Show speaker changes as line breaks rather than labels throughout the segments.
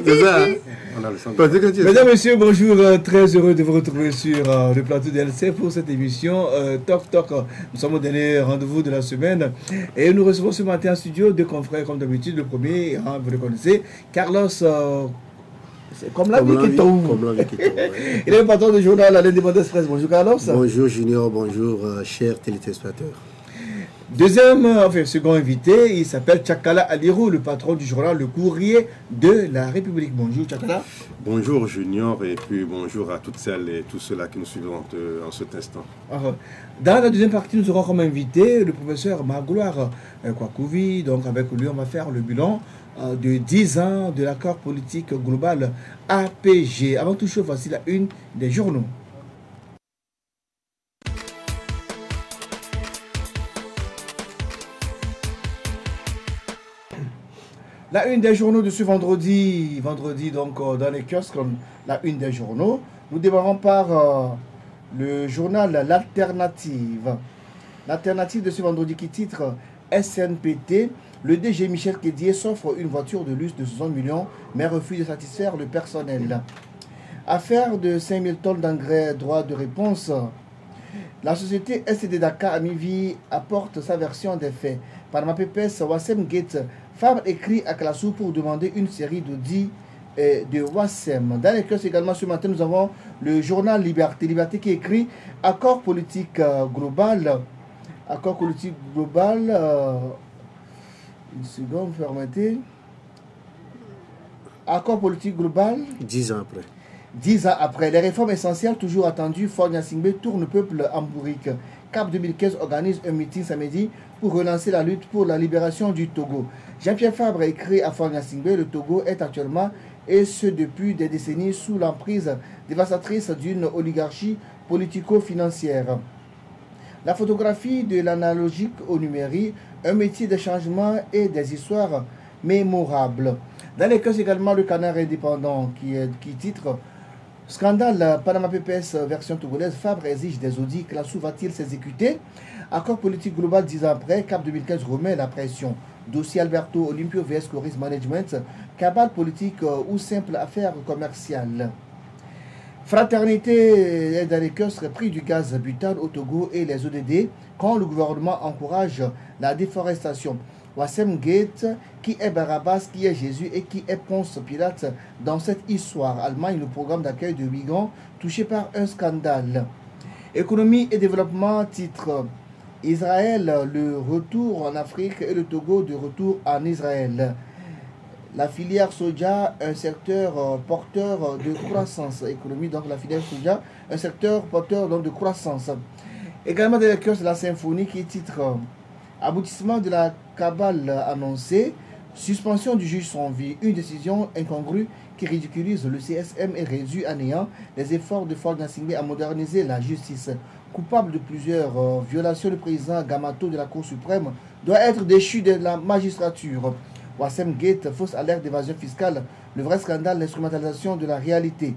C'est ça, hein? On a le sens.
Mesdames, Messieurs, bonjour. Très heureux de vous retrouver sur le plateau de LC pour cette émission Toc Toc. Nous sommes au dernier rendez-vous de la semaine et nous recevons ce matin en studio deux confrères comme d'habitude. Le premier, hein, vous le connaissez, Carlos. Comme la vie qui tombe. Il est le patron du journal L'Indépendance Express. Bonjour Carlos.
Bonjour Junior, bonjour chers téléspectateurs.
Second invité, il s'appelle Tchakala Alirou, le patron du journal Le Courrier de la République. Bonjour Tchakala.
Bonjour Junior et puis bonjour à toutes celles et tous ceux-là qui nous suivent en cet instant.
Dans la deuxième partie, nous aurons comme invité le professeur Magloire Kwakouvi. Donc avec lui, on va faire le bilan de 10 ans de l'accord politique global APG. Avant toute chose, voici la une des journaux. La une des journaux de ce vendredi donc dans les kiosques, la une des journaux. Nous démarrons par le journal L'Alternative. L'Alternative de ce vendredi qui titre SNPT. Le DG Michel Kédié s'offre une voiture de luxe de 60 millions mais refuse de satisfaire le personnel. Affaire de 5000 tonnes d'engrais, droit de réponse. La société SCD Dakar Amivi apporte sa version des faits. Panama Papers, Wassem Gate, Fabre écrit à Klassou pour demander une série d'audits de Wassem. Dans les kiosques également ce matin, nous avons le journal Liberté. Liberté qui écrit accord politique global. Accord politique global. Une seconde, vous permettez. Accord politique global.
10 ans après.
10 ans après, les réformes essentielles toujours attendues, Faure Gnassingbé tourne le peuple en bourrique. CAP 2015 organise un meeting samedi pour relancer la lutte pour la libération du Togo. Jean-Pierre Fabre écrit à Faure Gnassingbé, le Togo est actuellement, et ce depuis des décennies, sous l'emprise dévastatrice d'une oligarchie politico-financière. La photographie de l'analogique au numérique, un métier de changement et des histoires mémorables. Dans les cas également, le Canard indépendant qui titre Scandale Panama Papers version togolaise, Fabre exige des audits, Klassou va-t-il s'exécuter? Accord politique global 10 ans après, CAP 2015 remet la pression. Dossier Alberto Olympio vs Coris Management, cabale politique ou simple affaire commerciale. Fraternité est dans les kiosques, prix du gaz butane au Togo et les ODD quand le gouvernement encourage la déforestation. Wassem Gate, qui est Barabbas, qui est Jésus et qui est Ponce Pilate dans cette histoire. Allemagne, le programme d'accueil de migrants touché par un scandale. Économie et développement, titre Israël, le retour en Afrique et le Togo de retour en Israël. La filière soja, un secteur porteur de croissance. Économie, donc la filière soja, un secteur porteur donc, de croissance. Également dans les kiosques de la symphonie qui titre aboutissement de la cabale annoncée, suspension du juge sans vie, une décision incongrue qui ridiculise le CSM et réduit à néant les efforts de Faure Gnassingbé à moderniser la justice. Coupable de plusieurs violations, le président Gamato de la Cour suprême doit être déchu de la magistrature. Wassem Gate, fausse alerte d'évasion fiscale, le vrai scandale, l'instrumentalisation de la réalité.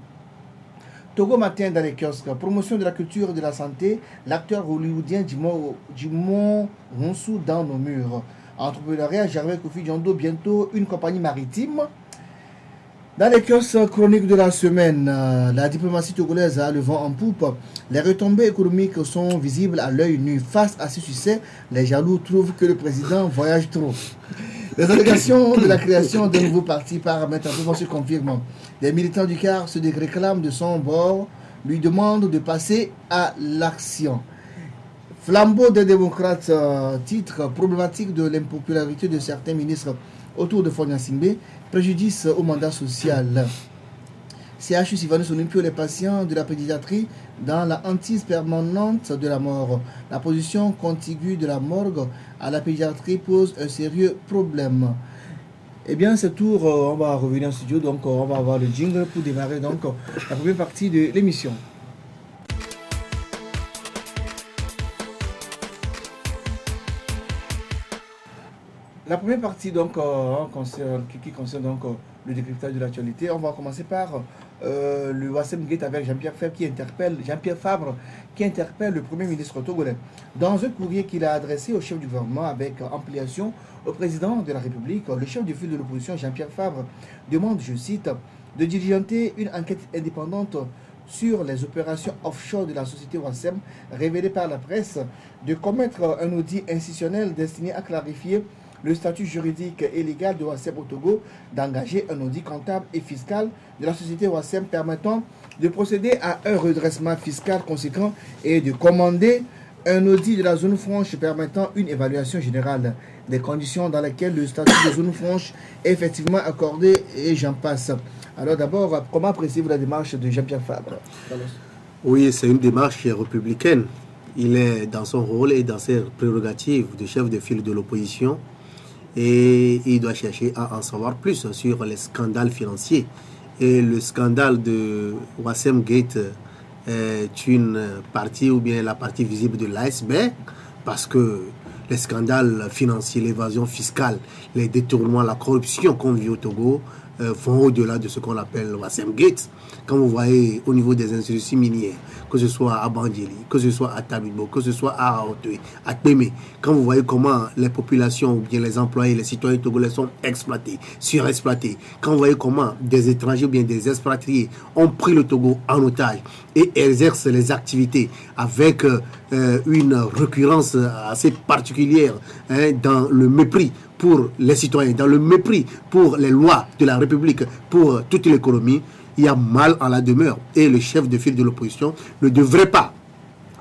Togo matin dans les kiosques, promotion de la culture et de la santé, l'acteur hollywoodien Jimon Ronsou dans nos murs. Entrepreneuriat, Gervais Kofi Diondo, bientôt une compagnie maritime. Dans les kiosques chroniques de la semaine, la diplomatie togolaise a le vent en poupe. Les retombées économiques sont visibles à l'œil nu. Face à ce succès, les jaloux trouvent que le président voyage trop. Les allégations de la création d'un nouveau parti par Maître vont se confirmer. Les militants du CAR se réclament de son bord, lui demandent de passer à l'action. Flambeau des démocrates, titre problématique de l'impopularité de certains ministres autour de Faure Gnassingbé, préjudice au mandat social. CHU Sylvanus Olympio, les patients de la pédiatrie dans la hantise permanente de la mort. La position contiguë de la morgue à la pédiatrie pose un sérieux problème. Eh bien, ce tour, on va revenir en studio, donc on va avoir le jingle pour démarrer donc la première partie de l'émission. La première partie donc, qui concerne donc, le décryptage de l'actualité, on va commencer par le Wassem Gate avec Jean-Pierre Fabre qui interpelle le Premier ministre togolais. Dans un courrier qu'il a adressé au chef du gouvernement avec ampliation au président de la République, le chef du fil de l'opposition Jean-Pierre Fabre demande, je cite, de diligenter une enquête indépendante sur les opérations offshore de la société Wassem révélées par la presse, de commettre un audit institutionnel destiné à clarifier le statut juridique et légal de Wassem au Togo, d'engager un audit comptable et fiscal de la société Wassem permettant de procéder à un redressement fiscal conséquent et de commander un audit de la zone franche permettant une évaluation générale des conditions dans lesquelles le statut de zone franche est effectivement accordé, et j'en passe. Alors d'abord, comment appréciez-vous la démarche de Jean-Pierre Fabre?
Oui, c'est une démarche républicaine. Il est dans son rôle et dans ses prérogatives de chef de file de l'opposition et il doit chercher à en savoir plus sur les scandales financiers. Et le scandale de Wassem Gate est une partie ou bien la partie visible de l'iceberg, parce que les scandales financiers, l'évasion fiscale, les détournements, la corruption qu'on vit au Togo vont au-delà de ce qu'on appelle Wassem Gate. Quand vous voyez au niveau des institutions minières, que ce soit à Bandjeli, que ce soit à Tabibo, que ce soit à Aotoé, à Kpémé, quand vous voyez comment les populations ou bien les employés, les citoyens togolais sont exploités, surexploités, quand vous voyez comment des étrangers ou bien des expatriés ont pris le Togo en otage et exercent les activités avec une récurrence assez particulière dans le mépris pour les citoyens, dans le mépris pour les lois de la République, pour toute l'économie, il y a mal en la demeure. Et le chef de file de l'opposition ne devrait pas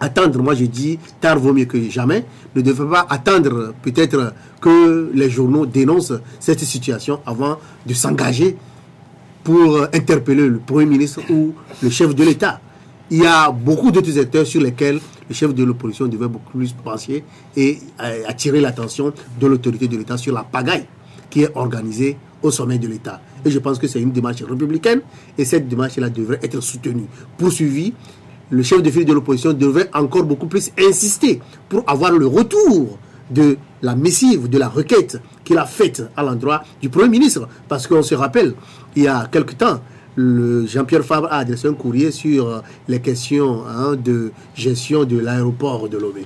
attendre, moi je dis, tard vaut mieux que jamais, ne devrait pas attendre peut-être que les journaux dénoncent cette situation avant de s'engager pour interpeller le Premier ministre ou le chef de l'État. Il y a beaucoup d'autres acteurs sur lesquels le chef de l'opposition devait beaucoup plus penser et attirer l'attention de l'autorité de l'État sur la pagaille qui est organisée au sommet de l'État. Et je pense que c'est une démarche républicaine et cette démarche-là devrait être soutenue, poursuivie. Le chef de file de l'opposition devrait encore beaucoup plus insister pour avoir le retour de la missive, de la requête qu'il a faite à l'endroit du Premier ministre. Parce qu'on se rappelle, il y a quelque temps, Jean-Pierre Fabre a adressé un courrier sur les questions de gestion de l'aéroport de Lomé.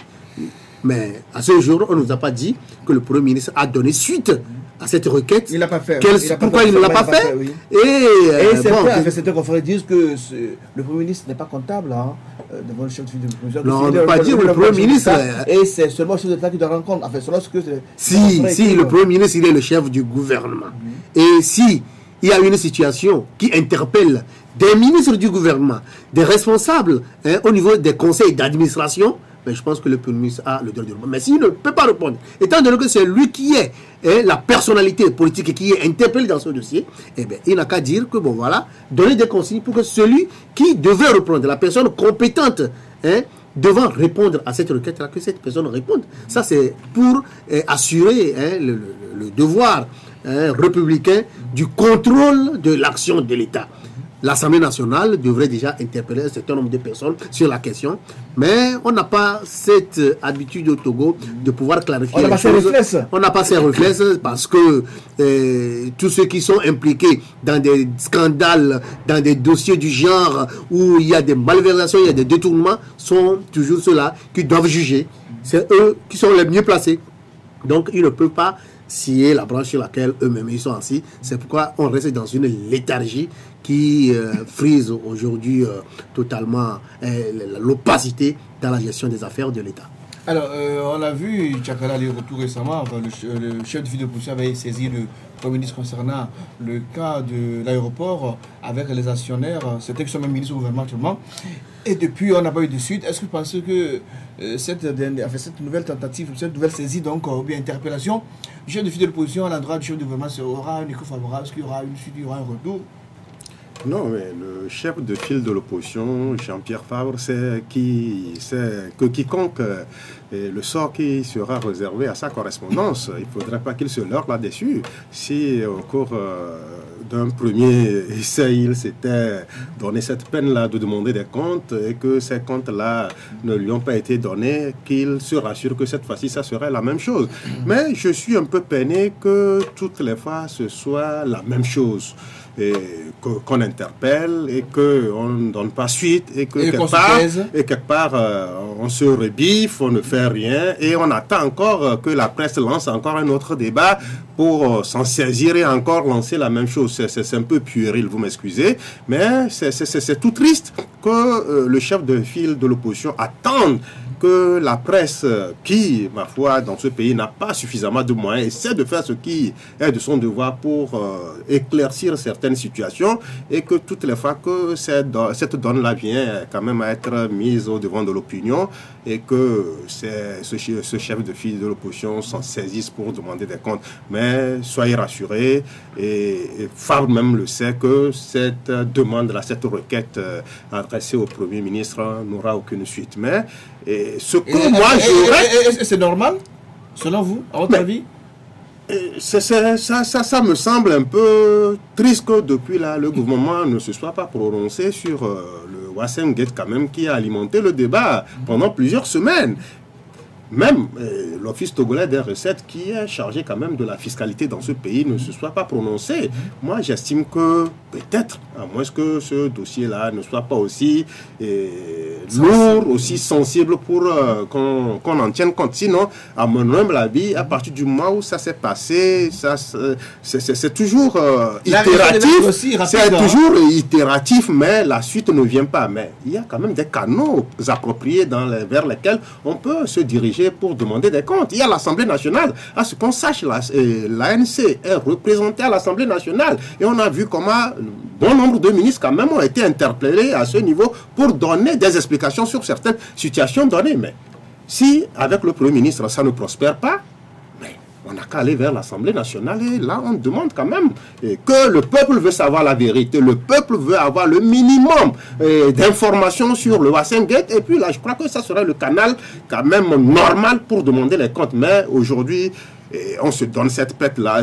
Mais à ce jour, on ne nous a pas dit que le Premier ministre a donné suite à cette requête.
Il ne l'a pas fait.
Pourquoi il ne l'a pas fait?
Oui.
Et
certains confrères disent que le Premier ministre n'est pas comptable devant le chef de l'opposition.
Non, on ne peut pas dire le Premier ministre.
Et c'est seulement le chef d'État qui doit rendre compte. Enfin, selon ce que
si le Premier ministre, il est le chef du gouvernement. Et si il y a une situation qui interpelle des ministres du gouvernement, des responsables au niveau des conseils d'administration, mais je pense que le Premier ministre a le droit de répondre. Mais s'il ne peut pas répondre, étant donné que c'est lui qui est la personnalité politique et qui est interpellé dans ce dossier, eh bien, il n'a qu'à dire que, bon voilà, donner des consignes pour que celui qui devait répondre, la personne compétente, devant répondre à cette requête-là, que cette personne réponde. Ça, c'est pour assurer le devoir républicain du contrôle de l'action de l'État. L'Assemblée nationale devrait déjà interpeller un certain nombre de personnes sur la question, mais on n'a pas cette habitude au Togo de pouvoir clarifier les choses. On n'a pas ces réflexes parce que tous ceux qui sont impliqués dans des scandales, dans des dossiers du genre où il y a des malversations, il y a des détournements, sont toujours ceux-là qui doivent juger. C'est eux qui sont les mieux placés. Donc ils ne peuvent pas scier la branche sur laquelle eux-mêmes ils sont assis. C'est pourquoi on reste dans une léthargie qui frise aujourd'hui totalement l'opacité dans la gestion des affaires de l'État.
Alors, on a vu, Tchakala, le retour récemment, le chef de file de l'opposition avait saisi le Premier ministre concernant le cas de l'aéroport avec les actionnaires, c'était que ce même ministre au gouvernement actuellement. Et depuis, on n'a pas eu de suite. Est-ce que vous pensez que cette nouvelle tentative, cette nouvelle saisie, donc, ou bien interpellation, du chef de file de l'opposition à l'endroit du chef de gouvernement aura un écho favorable? Est-ce qu'il y aura une suite, il y aura un retour?
Non, mais le chef de file de l'opposition, Jean-Pierre Fabre, c'est que quiconque le sort qui sera réservé à sa correspondance, il ne faudrait pas qu'il se leurre là-dessus. Si au cours d'un premier essai, il s'était donné cette peine-là de demander des comptes et que ces comptes-là ne lui ont pas été donnés, qu'il se rassure que cette fois-ci, ça serait la même chose. Mais je suis un peu peiné que toutes les fois, ce soit la même chose. Et qu'on interpelle et qu'on ne donne pas suite et que quelque part on se rebiffe, on ne fait rien et on attend encore que la presse lance encore un autre débat pour s'en saisir et encore lancer la même chose. C'est un peu puéril, vous m'excusez, mais c'est tout triste que le chef de file de l'opposition attende que la presse, qui, ma foi, dans ce pays, n'a pas suffisamment de moyens, essaie de faire ce qui est de son devoir pour éclaircir certaines situations et que toutes les fois que cette donne-là vient quand même à être mise au devant de l'opinion et que ce chef de file de l'opposition s'en saisisse pour demander des comptes. Mais soyez rassurés, et Fabre même le sait, que cette demande-là, cette requête adressée au Premier ministre n'aura aucune suite. Mais
c'est normal, selon vous, à votre avis?
Ça me semble un peu triste que depuis là, le gouvernement ne se soit pas prononcé sur le Wassem Gate quand même, qui a alimenté le débat pendant plusieurs semaines. Même l'Office togolais des recettes, qui est chargé quand même de la fiscalité dans ce pays, ne se soit pas prononcé. Moi, j'estime que peut-être, à moins que ce dossier-là ne soit pas aussi lourd, aussi sensible pour qu'on en tienne compte. Sinon, à mon humble avis, à partir du moment où ça s'est passé, c'est toujours itératif. C'est toujours itératif, mais la suite ne vient pas. Mais il y a quand même des canaux appropriés vers lesquels on peut se diriger pour demander des comptes. Il y a l'Assemblée nationale. À ce qu'on sache, l'ANC est représentée à l'Assemblée nationale. Et on a vu comment bon nombre de ministres quand même ont été interpellés à ce niveau pour donner des explications sur certaines situations données. Mais si, avec le Premier ministre, ça ne prospère pas, on n'a qu'à aller vers l'Assemblée nationale et là, on demande quand même que le peuple veut savoir la vérité. Le peuple veut avoir le minimum d'informations sur le Wassem Gate. Et puis là, je crois que ça serait le canal quand même normal pour demander les comptes. Mais aujourd'hui, on se donne cette peine-là.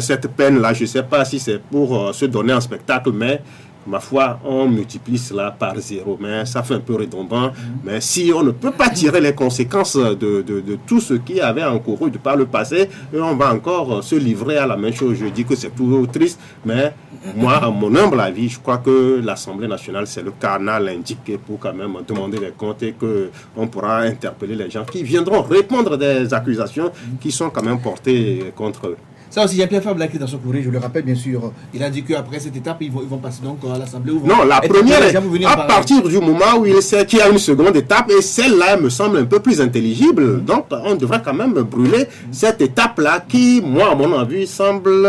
Je ne sais pas si c'est pour se donner un spectacle, mais ma foi, on multiplie cela par 0, mais ça fait un peu redondant. Mais si on ne peut pas tirer les conséquences de tout ce qui avait encouru par le passé, on va encore se livrer à la même chose. Je dis que c'est tout triste, mais moi, à mon humble avis, je crois que l'Assemblée nationale, c'est le canal indiqué pour quand même demander les comptes et qu'on pourra interpeller les gens qui viendront répondre des accusations qui sont quand même portées contre eux.
Ça aussi, Jean-Pierre Fabre l'a écrit dans son courrier, je le rappelle bien sûr. Il a dit qu'après cette étape, ils vont passer donc à l'Assemblée.
Non, la première, à partir du moment où il sait qu'il y a une seconde étape, et celle-là me semble un peu plus intelligible. Donc, on devrait quand même brûler cette étape-là qui, moi, à mon avis, semble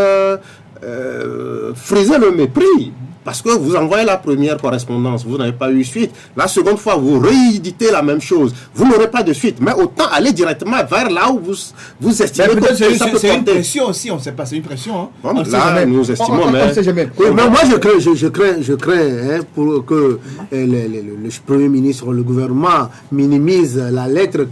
friser le mépris. Parce que vous envoyez la première correspondance, vous n'avez pas eu suite. La seconde fois, vous rééditez la même chose. Vous n'aurez pas de suite. Mais autant aller directement vers là où vous estimez que ça peut porter.
C'est une pression aussi, on ne sait pas, c'est une pression. Hein.
Bon, là, nous estimons, mais...
Oui, mais moi, je crains pour que le Premier ministre, le gouvernement minimise la lettre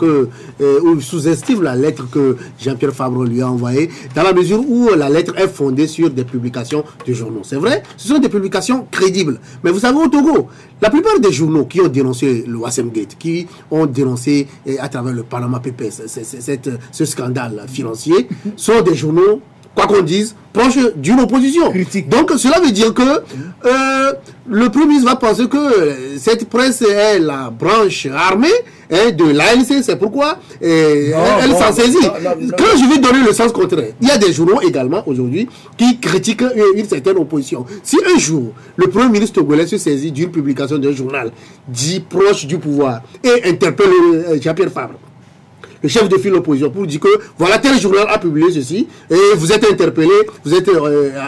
ou sous-estime la lettre que Jean-Pierre Fabre lui a envoyée, dans la mesure où la lettre est fondée sur des publications de journaux. C'est vrai, ce sont des publications crédibles. Mais vous savez, au Togo, la plupart des journaux qui ont dénoncé le Wassem Gate, qui ont dénoncé à travers le Panama Papers ce scandale financier, sont des journaux, quoi qu'on dise, proches d'une opposition.
Critique.
Donc cela veut dire que le Premier ministre va penser que cette presse est la branche armée de l'ANC, c'est pourquoi elle s'en saisit. Quand je vais donner le sens contraire, il y a des journaux également aujourd'hui qui critiquent une certaine opposition. Si un jour le Premier ministre togolais se saisit d'une publication d'un journal dit proche du pouvoir et interpelle Jean-Pierre Fabre, le chef de file de l'opposition, pour dire que voilà, tel journal a publié ceci et vous êtes interpellé, vous êtes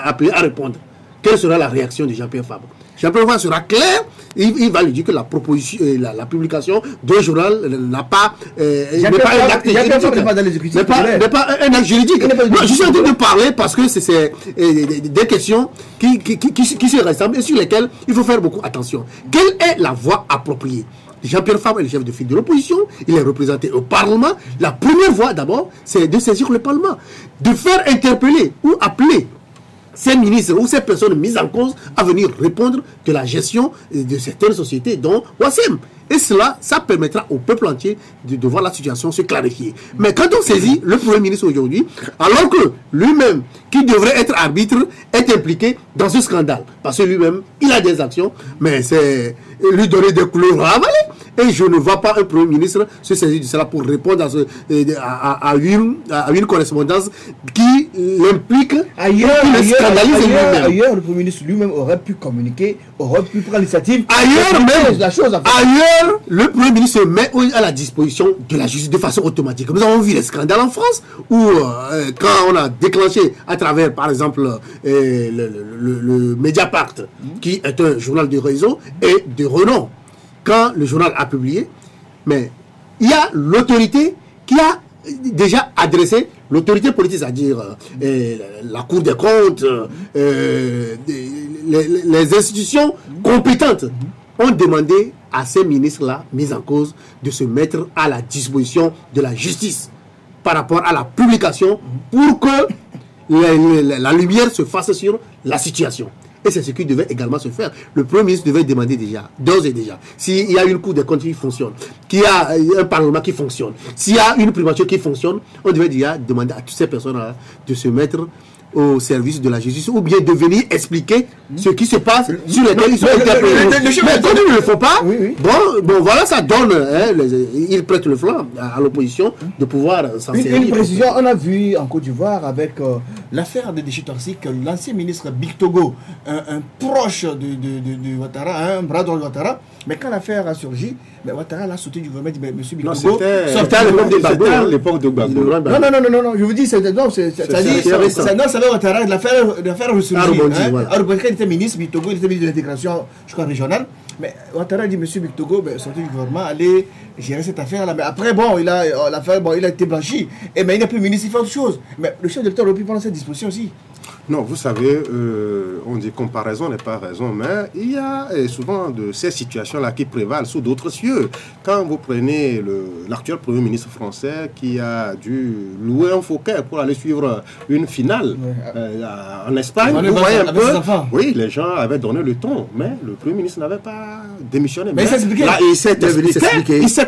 appelé à répondre. Quelle sera la réaction de Jean-Pierre Fabre? Jean-Pierre Fabre sera clair, il va lui dire que la proposition, la publication d'un journal n'est pas un acte juridique. N'est pas un acte juridique. Je suis en train de parler parce que c'est des questions qui se ressemblent et sur lesquelles il faut faire beaucoup attention. Quelle est la voie appropriée? Jean-Pierre Fabre est le chef de file de l'opposition, il est représenté au Parlement. La première voie d'abord, c'est de saisir le Parlement, de faire interpeller ou appeler ces ministres ou ces personnes mises en cause à venir répondre de la gestion de certaines sociétés, dont Wassem. Et cela, ça permettra au peuple entier de voir la situation se clarifier. Mais quand on saisit le Premier ministre aujourd'hui, alors que lui-même, qui devrait être arbitre, est impliqué dans ce scandale, parce que lui-même, il a des actions, mais c'est lui donner des couleurs à avaler. Et je ne vois pas un Premier ministre se saisir de cela pour répondre à une correspondance qui l'implique,
ailleurs, le Premier ministre lui-même aurait pu communiquer, aurait pu prendre l'initiative.
Ailleurs, le Premier ministre se met à la disposition de la justice de façon automatique. Nous avons vu les scandales en France où, quand on a déclenché à travers, par exemple, le Mediapart, qui est un journal de réseau et de renom, quand le journal a publié, mais il y a l'autorité qui a déjà adressé, l'autorité politique, c'est-à-dire la Cour des comptes, les institutions compétentes ont demandé à ces ministres-là, mis en cause, de se mettre à la disposition de la justice par rapport à la publication pour que la lumière se fasse sur la situation. Et c'est ce qui devait également se faire. Le Premier ministre devait demander déjà, d'ores et déjà, s'il y a une Cour des comptes qui fonctionne, qu'il y a un Parlement qui fonctionne, s'il y a une primature qui fonctionne, on devait déjà demander à toutes ces personnes-là de se mettre au service de la justice ou bien de venir expliquer ce qui se passe sur lesquels ils sont interpellés. Mais quand ils ne le font pas, bon, voilà, ça donne, ils prêtent le flanc à l'opposition de pouvoir s'en servir.
Une précision, on a vu en Côte d'Ivoire avec l'affaire des déchets toxiques, l'ancien ministre Big Togo, un proche de Ouattara, un bras droit de Ouattara, mais quand l'affaire a surgi, Ouattara l'a sauté du gouvernement, dit monsieur Big Togo.
C'était à l'époque de Gbagbo.
Non, je vous dis, c'est Ouattara, l'affaire ressurgit. Il était ministre, Big Togo, il était ministre de l'intégration, je crois, régionale. Mais Ouattara dit, monsieur Big Togo, sortez du gouvernement, allez gérer cette affaire-là. Mais après, il a été blanchi. Mais il n'est plus ministre, il fait autre chose. Mais le chef de l'État aurait pu prendre cette disposition aussi.
Non, vous savez, on dit comparaison n'est pas raison, mais il y a souvent de ces situations-là qui prévalent sous d'autres cieux. Quand vous prenez l'actuel Premier ministre français qui a dû louer un Fouquet pour aller suivre une finale en Espagne, vous voyez un peu, oui, les gens avaient donné le ton, mais le Premier ministre n'avait pas démissionné. Mais là, il s'est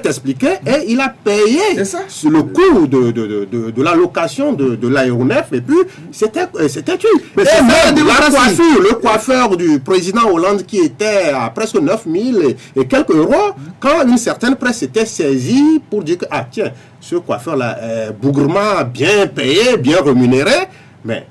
expliqué et il a payé le coût de la location de l'aéronef et puis c'était mais c'est le coiffeur du président Hollande qui était à presque 9 000 et quelques euros, quand une certaine presse s'était saisie pour dire que, tiens, ce coiffeur-là est bougrement bien payé, bien rémunéré, mais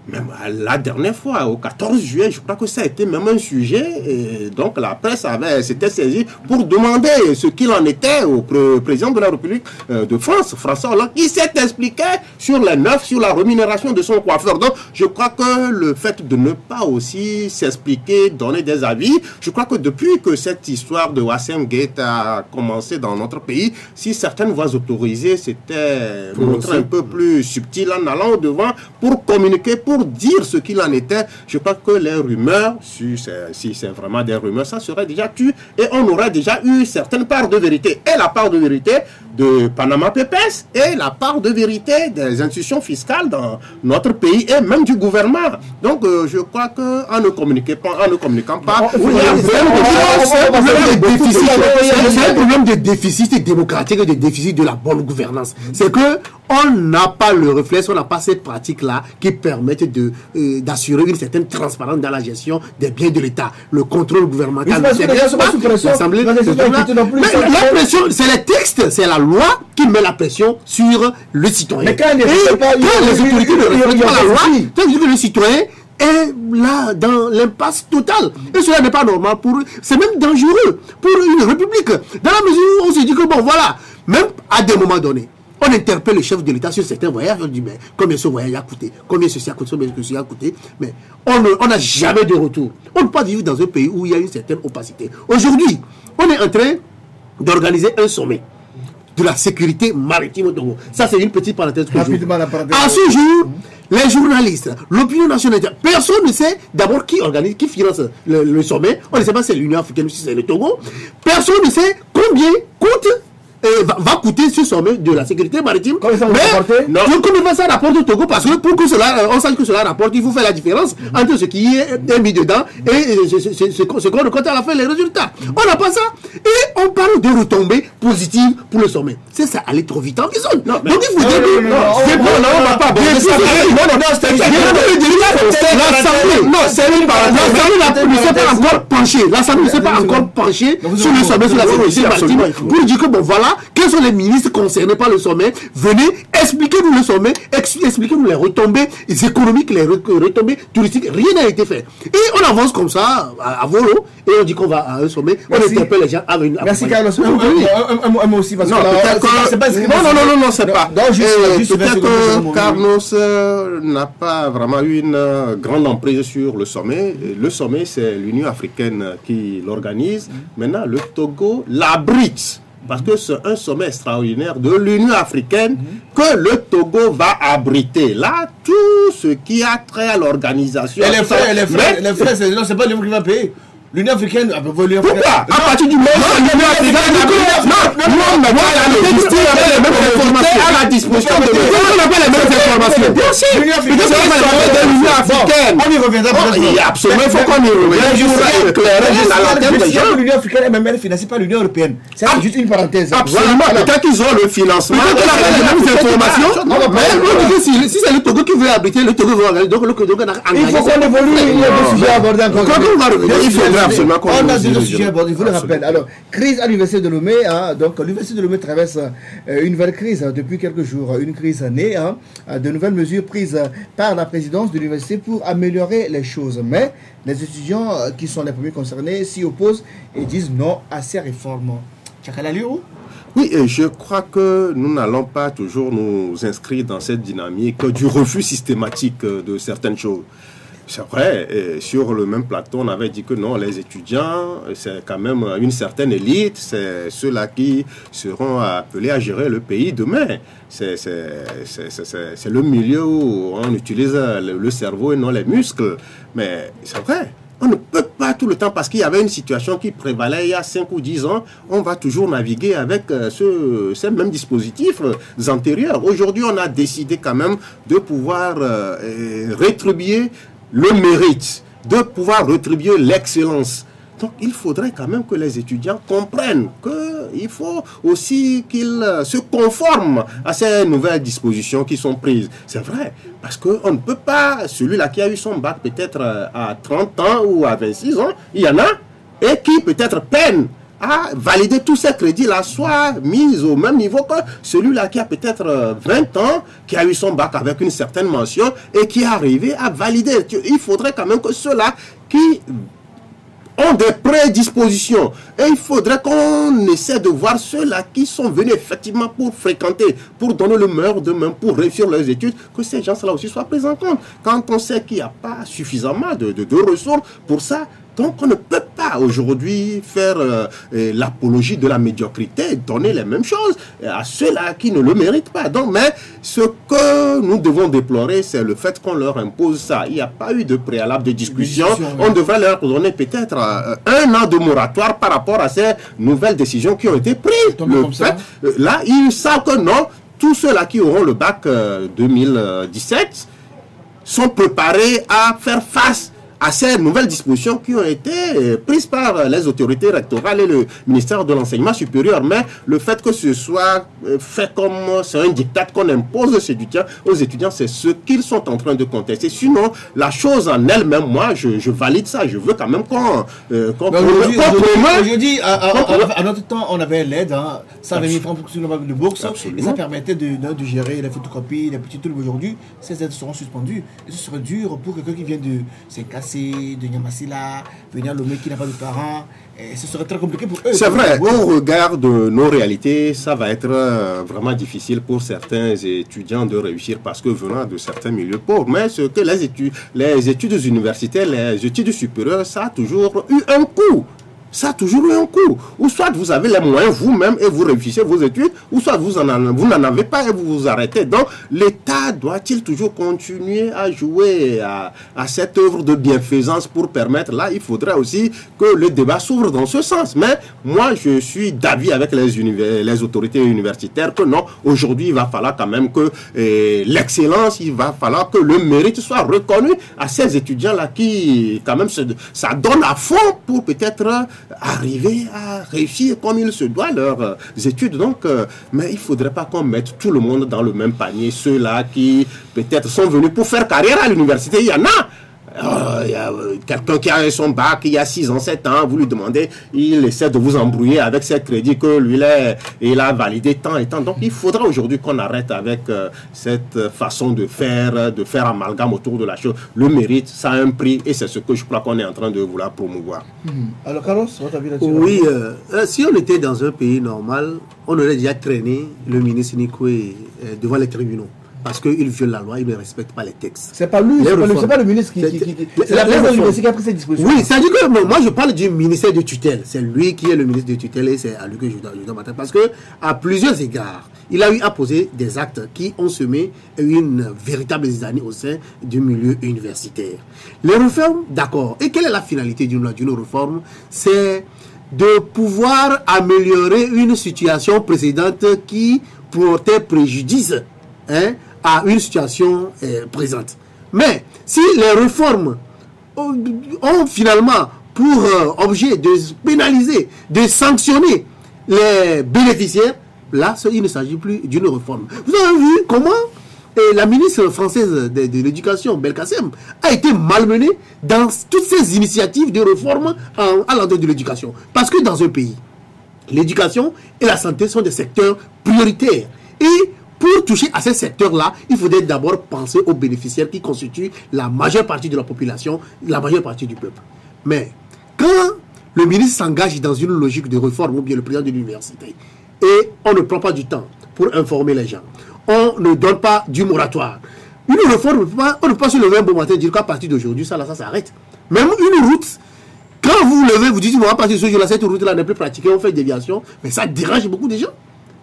même la dernière fois, au 14 juillet, je crois que ça a été même un sujet. Et donc la presse s'était saisie pour demander ce qu'il en était au président de la République de France, François Hollande, qui s'est expliqué sur les neufs, sur la rémunération de son coiffeur. Donc je crois que le fait de ne pas aussi s'expliquer, donner des avis, je crois que depuis que cette histoire de Wassem Gate a commencé dans notre pays, si certaines voies autorisées s'étaient montrées un peu plus subtiles en allant au-devant pour communiquer, pour dire ce qu'il en était, je crois que les rumeurs, si c'est vraiment des rumeurs, ça serait déjà tué et on aurait déjà eu certaines parts de vérité. Et la part de vérité de Panama Papers et la part de vérité des institutions fiscales dans notre pays et même du gouvernement. Donc je crois qu'en ne communiquant pas,
c'est un problème de déficit démocratique et de déficit de la bonne gouvernance. C'est que on n'a pas le réflexe, on n'a pas cette pratique-là qui permettent d'assurer une certaine transparence dans la gestion des biens de l'État, le contrôle gouvernemental. L'Assemblée. La pression, c'est les textes, c'est la loi qui met la pression sur le citoyen.
Mais quand
les autorités ne respectent pas la loi, ça veut dire que le citoyen est là dans l'impasse totale. Et cela n'est pas normal c'est même dangereux pour une république. Dans la mesure où on se dit que bon voilà, même à des moments donnés, on interpelle le chef de l'État sur certains voyages, on dit mais combien ce voyage a coûté, combien ceci a coûté, combien ceci a coûté, mais on n'a jamais de retour. On ne peut pas vivre dans un pays où il y a une certaine opacité. Aujourd'hui, on est en train d'organiser un sommet de la sécurité maritime au Togo. Ça, c'est une petite parenthèse que à ce jour, les journalistes, l'opinion nationale, personne ne sait d'abord qui organise, qui finance le sommet. On ne sait pas si c'est l'Union africaine ou si c'est le Togo. Personne ne sait combien coûte va coûter ce sommet de la sécurité maritime.
Comme ça,
comme il va ça rapporter au Togo, parce que pour que cela, on sache que cela rapporte, il faut faire la différence entre ce qui est mis dedans et ce qu'on reconnaît à la fin les résultats. On n'a pas ça. Et on parle de retombées positives pour le sommet. C'est ça, aller trop vite en besogne. Donc il faut dire que...
Non, on va pas aborder ça.
L'Assemblée ne s'est pas encore penchée. L'Assemblée ne s'est pas encore penchée sur le sommet, sur la sécurité maritime, pour dire que bon voilà, quels sont les ministres concernés par le sommet. Venez, expliquez-nous le sommet, expliquez-nous les retombées économiques, les retombées touristiques. Rien n'a été fait. Et on avance comme ça, à volo, et on dit qu'on va à un sommet. On interpelle les gens à venir.
Merci Carlos. Un mot aussi, parce que
non, c'est pas. Peut-être que Carlos n'a pas vraiment eu une grande emprise sur le sommet. Le sommet, c'est l'Union africaine qui l'organise. Maintenant, le Togo l'abrite. Parce que c'est un sommet extraordinaire de l'Union africaine que le Togo va abriter. Là, tout ce qui a trait à l'organisation.
Et les frais, c'est pas l'Union qui va payer. L'Union africaine,
pourquoi? À partir du moment où l'Union africaine à la disposition de l'Union, on n'a pas les mêmes informations. Bien sûr, l'Union africaine.
On y reviendra.
Absolument, il faut qu'on y revienne pour éclairer la lanterne des gens.
L'Union africaine est même financée par l'Union européenne. C'est juste une parenthèse.
Absolument, peut-être qu'ils ont le financement.
Peut-être qu'on n'a pas les mêmes informations. Mais si c'est le Togo qui veut abriter, le Togo va organiser. Donc le Togo n'a
il faut qu'on évolue. Il y a des sujets abordés encore.
Quand on va revenir, il faudra absolument qu'on
on a des sujets abordés, je vous le rappelle. Alors, crise à l'Université de Lomé. Donc, l'Université de Lomé traverse une nouvelle crise depuis quelques jours. Une crise née de nouvelles mesures prises par la présidence de l'université pour améliorer les choses. Mais les étudiants qui sont les premiers concernés s'y opposent et disent non à ces réformes. Tchakalalio?
Oui, et je crois que nous n'allons pas toujours nous inscrire dans cette dynamique du refus systématique de certaines choses. C'est vrai, sur le même plateau, on avait dit que non, les étudiants, c'est quand même une certaine élite, c'est ceux-là qui seront appelés à gérer le pays demain. C'est le milieu où on utilise le cerveau et non les muscles. Mais c'est vrai, on ne peut pas tout le temps, parce qu'il y avait une situation qui prévalait il y a 5 ou 10 ans, on va toujours naviguer avec ces mêmes dispositifs antérieurs. Aujourd'hui, on a décidé quand même de pouvoir rétribuer le mérite, de pouvoir rétribuer l'excellence. Donc, il faudrait quand même que les étudiants comprennent qu'il faut aussi qu'ils se conforment à ces nouvelles dispositions qui sont prises. C'est vrai, parce qu'on ne peut pas, celui-là qui a eu son bac peut-être à 30 ans ou à 26 ans, il y en a, et qui peut-être peine à valider tous ces crédits-là, soit mis au même niveau que celui-là qui a peut-être 20 ans, qui a eu son bac avec une certaine mention et qui est arrivé à valider. Il faudrait quand même que ceux-là qui ont des prédispositions, et il faudrait qu'on essaie de voir ceux-là qui sont venus effectivement pour fréquenter, pour donner le meilleur d'eux-mêmes, pour réussir leurs études, que ces gens-là aussi soient pris en compte. Quand on sait qu'il n'y a pas suffisamment de ressources pour ça, donc on ne peut pas aujourd'hui faire l'apologie de la médiocrité, donner les mêmes choses à ceux-là qui ne le méritent pas. Donc, mais ce que nous devons déplorer, c'est le fait qu'on leur impose ça. Il n'y a pas eu de préalable de discussion. On devrait leur donner peut-être 1 an de moratoire par rapport à ces nouvelles décisions qui ont été prises. Là, ils savent que non, tous ceux-là qui auront le bac 2017 sont préparés à faire face à ces nouvelles dispositions qui ont été prises par les autorités rectorales et le ministère de l'Enseignement supérieur. Mais le fait que ce soit fait comme c'est un diktat qu'on impose aux étudiants, c'est ce qu'ils sont en train de contester. Sinon, la chose en elle-même, moi, je valide ça. Je veux quand même qu'on
Aujourd'hui, à notre temps, on avait l'aide, 120 000 francs sur le bac de bourse, et ça permettait de gérer les photocopies, les petits trucs. Aujourd'hui, ces aides seront suspendues. Et ce serait dur pour quelqu'un qui vient de Saint-Cassé, de Niamassila, venir à Lomé qui n'a pas de parents. Et ce serait très compliqué pour eux.
C'est vrai, au regard de nos réalités, ça va être vraiment difficile pour certains étudiants de réussir parce que venant de certains milieux pauvres. Mais ce que les études universitaires, les études supérieures, ça a toujours eu un coût. ça a toujours eu un coût. Ou soit vous avez les moyens vous-même et vous réussissez vos études, ou soit vous n'en avez pas et vous vous arrêtez. Donc, l'État doit-il toujours continuer à jouer à cette œuvre de bienfaisance pour permettre, là, il faudrait aussi que le débat s'ouvre dans ce sens. Mais moi, je suis d'avis avec les autorités universitaires que non, aujourd'hui, il va falloir quand même que l'excellence, il va falloir que le mérite soit reconnu à ces étudiants-là qui, quand même, ça donne à fond pour peut-être arriver à réussir comme il se doit leurs études. Donc, mais il ne faudrait pas qu'on mette tout le monde dans le même panier. Ceux-là qui peut-être sont venus pour faire carrière à l'université, il y en a. Il y a quelqu'un qui a son bac il y a 6 ans, 7 ans, vous lui demandez, il essaie de vous embrouiller avec ses crédits que lui il a validé tant et tant. Donc il faudra aujourd'hui qu'on arrête avec cette façon de faire amalgame autour de la chose. Le mérite, ça a un prix et c'est ce que je crois qu'on est en train de vouloir promouvoir.
Alors Carlos, votre avis là-dessus?
Oui, si on était dans un pays normal, on aurait déjà traîné le ministre Nikwe devant les tribunaux. Parce qu'il viole la loi, il ne respecte pas les textes.
C'est pas lui, c'est pas le ministre qui... C'est la présidence de l'université qui a pris cette disposition.
Oui, c'est-à-dire que moi je parle du ministère de tutelle. C'est lui qui est le ministre de tutelle et c'est à lui que je dois m'attendre. Parce que à plusieurs égards, il a eu à poser des actes qui ont semé une véritable zizanie au sein du milieu universitaire. Les réformes, d'accord. Et quelle est la finalité d'une réforme? C'est de pouvoir améliorer une situation précédente qui portait préjudice à une situation présente. Mais si les réformes ont finalement pour objet de pénaliser, de sanctionner les bénéficiaires, là, il ne s'agit plus d'une réforme. Vous avez vu comment la ministre française de l'Éducation, Belkacem, a été malmenée dans toutes ces initiatives de réforme à l'endroit de l'éducation. Parce que dans un pays, l'éducation et la santé sont des secteurs prioritaires. Et pour toucher à ces secteurs-là, il faudrait d'abord penser aux bénéficiaires qui constituent la majeure partie de la population, la majeure partie du peuple. Mais quand le ministre s'engage dans une logique de réforme, ou bien le président de l'université, et on ne prend pas du temps pour informer les gens, on ne donne pas du moratoire. Une réforme, on ne peut pas se lever un bon matin et dire qu'à partir d'aujourd'hui, ça s'arrête. Même une route, quand vous levez, vous dites, à partir de ce jour-là, cette route-là n'est plus pratiquée, on fait déviation, mais ça dérange beaucoup de gens.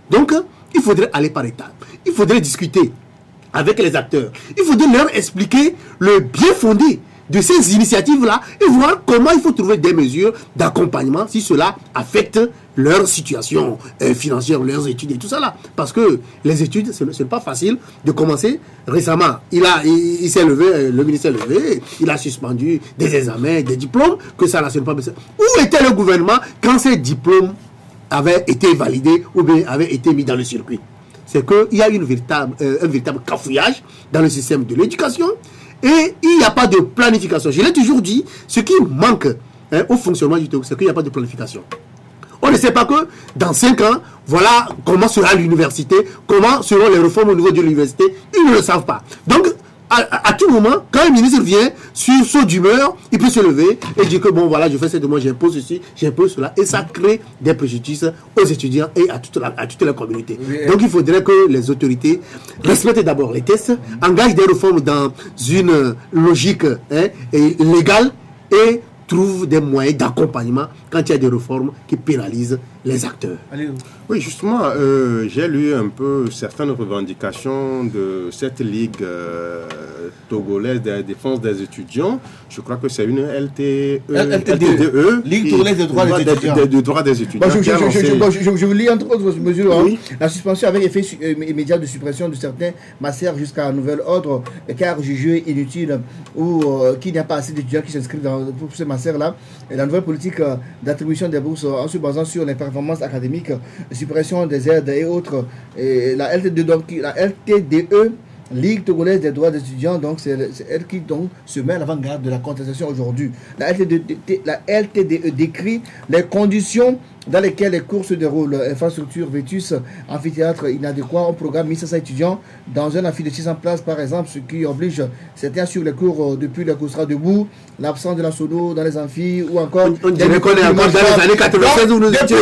Donc, il faudrait aller par étapes. Il faudrait discuter avec les acteurs. Il faudrait leur expliquer le bien fondé de ces initiatives-là et voir comment il faut trouver des mesures d'accompagnement si cela affecte leur situation financière, leurs études et tout ça là. Parce que les études, ce n'est pas facile de commencer. Récemment, il s'est levé, le ministère s'est levé, il a suspendu des examens, des diplômes, que ça n'a pas besoin. Où était le gouvernement quand ces diplômes avaient été validés ou bien avaient été mis dans le circuit? C'est qu'il y a un véritable cafouillage dans le système de l'éducation et il n'y a pas de planification. Je l'ai toujours dit, ce qui manque au fonctionnement du tout, c'est qu'il n'y a pas de planification. On ne sait pas que dans 5 ans, voilà comment sera l'université, comment seront les réformes au niveau de l'université. Ils ne le savent pas. Donc, à tout moment, quand un ministre vient sur saut d'humeur, il peut se lever et dire que bon voilà, je fais cette demande, j'impose ceci, j'impose cela, et ça crée des préjudices aux étudiants et à toute la communauté. Oui. Donc il faudrait que les autorités respectent d'abord les tests, engagent des réformes dans une logique légale et trouvent des moyens d'accompagnement quand il y a des réformes qui pénalisent les acteurs.
Allez.
Oui, justement, j'ai lu un peu certaines revendications de cette ligue togolaise de défense des étudiants. Je crois que c'est une LTDE,
Ligue togolaise des droits des étudiants. Je vous lis entre autres mesures. Oui. La suspension avec effet immédiat de suppression de certains masters jusqu'à nouvel ordre, car jugé inutile ou qu'il n'y a pas assez d'étudiants qui s'inscrivent pour ces masters-là. Et la nouvelle politique d'attribution des bourses en se basant sur les performances académiques, suppression des aides et autres. Et la LTDE, Ligue togolaise des droits des étudiants, donc c'est elle qui donc se met à l'avant-garde de la contestation aujourd'hui. La LTDE décrit les conditions dans lesquels les cours se déroulent. Infrastructure vétus, amphithéâtre inadéquat, on programme 1500 étudiants dans un amphi de 600 places par exemple, ce qui oblige certains sur les cours depuis le cours debout, l'absence de la sono dans les amphis ou encore...
On dirait qu'on est encore dans les années 96 où nous étions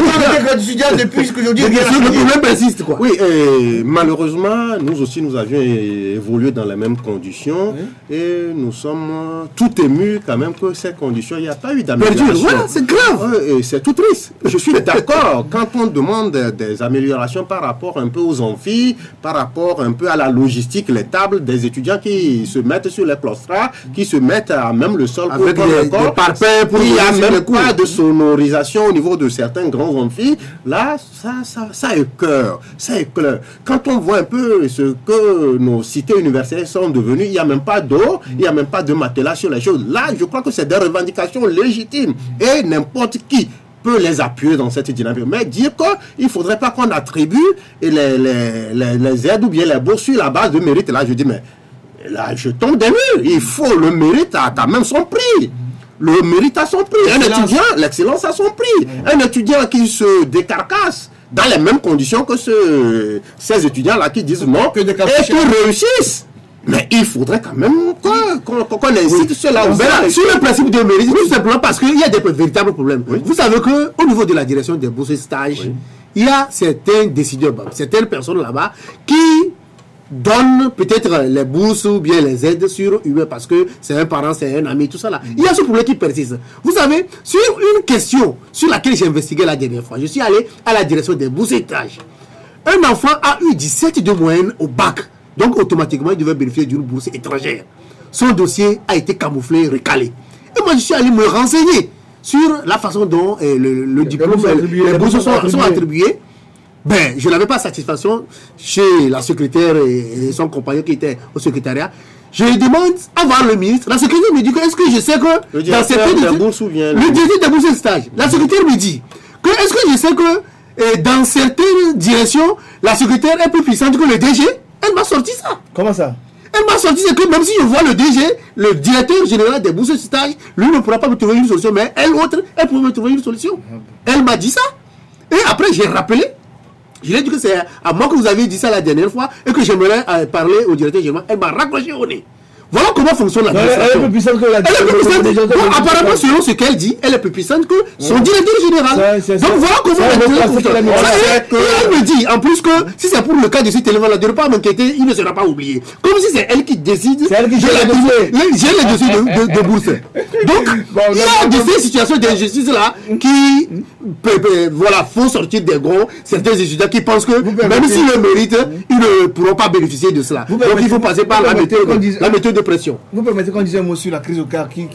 étudiants depuis ce que je dis.
Le problème persiste, quoi.
Oui, et malheureusement, nous aussi, nous avions évolué dans les mêmes conditions et nous sommes tout émus quand même que ces conditions, il n'y a pas eu d'amélioration.
Voilà, c'est grave.
Et c'est tout triste. Je suis d'accord quand on demande des améliorations par rapport un peu aux amphis, par rapport un peu à la logistique, les tables des étudiants qui se mettent sur les claustras, qui se mettent à même le sol
avec des parpaings pour
il n'y a même pas de sonorisation au niveau de certains grands amphis. Là, ça écoeure. Ça éclaire. Quand on voit un peu ce que nos cités universitaires sont devenues, il n'y a même pas d'eau, il n'y a même pas de matelas sur les choses. Là, je crois que c'est des revendications légitimes et n'importe qui peut les appuyer dans cette dynamique. Mais dire qu'il ne faudrait pas qu'on attribue les aides ou bien les bourses sur la base de mérite, là, je dis, mais là, je tombe des murs. Il faut le mérite à quand même son prix. Le mérite a son prix. Un étudiant, l'excellence a son prix. Un étudiant qui se décarcasse dans les mêmes conditions que ces étudiants-là qui disent non et qui réussissent. Mais il faudrait quand même qu'on incite cela.
Sur le principe de mérite, tout simplement parce qu'il y a des véritables problèmes. Oui. Vous savez qu'au niveau de la direction des bourses et stages, il y a certains décideurs, certaines personnes là-bas qui donnent peut-être les bourses ou bien les aides sur humain parce que c'est un parent, c'est un ami, tout ça là. Il y a ce problème qui persiste. Vous savez, sur une question sur laquelle j'ai investigué la dernière fois, je suis allé à la direction des bourses et stages. Un enfant a eu 17 de moyenne au bac. Donc, automatiquement, il devait bénéficier d'une bourse étrangère. Son dossier a été camouflé, recalé. Et moi, je suis allé me renseigner sur la façon dont le diplôme, les bourses sont attribuées. Ben, je n'avais pas satisfaction chez la secrétaire et son compagnon qui était au secrétariat. Je lui demande à voir le ministre. La secrétaire me dit que est-ce que je sais que dans certaines bourses ou bien le directeur des bourses et stages, la secrétaire me dit que est-ce que je sais que dans certaines directions, la secrétaire est plus puissante que le DG. Elle m'a sorti ça.
Comment ça?
Elle m'a sorti, c'est que même si je vois le DG, le directeur général des bourses de stage, lui ne pourra pas me trouver une solution, mais elle autre, elle pourrait me trouver une solution. Elle m'a dit ça. Et après, j'ai rappelé. Je lui ai dit que c'est à moi que vous avez dit ça la dernière fois et que j'aimerais parler au directeur général. Elle m'a raccroché au nez. Voilà comment fonctionne l'administration.
Elle est plus puissante que la
direction. Apparemment, selon ce qu'elle dit, elle est plus puissante que son directeur général. Donc voilà comment elle fonctionne. Elle me dit, en plus, que si c'est pour le cas de cet élément-là, de ne pas m'inquiéter, il ne sera pas oublié. Comme si c'est elle qui décide.
C'est elle qui
j'ai les dossiers de bourse. Donc, il y a de ces situations d'injustice-là qui font sortir des gros certains étudiants qui pensent que même s'ils le méritent, ils ne pourront pas bénéficier de cela. Donc il faut passer par la méthode de pression.
Vous permettez qu'on dise un mot sur la crise au CAR qui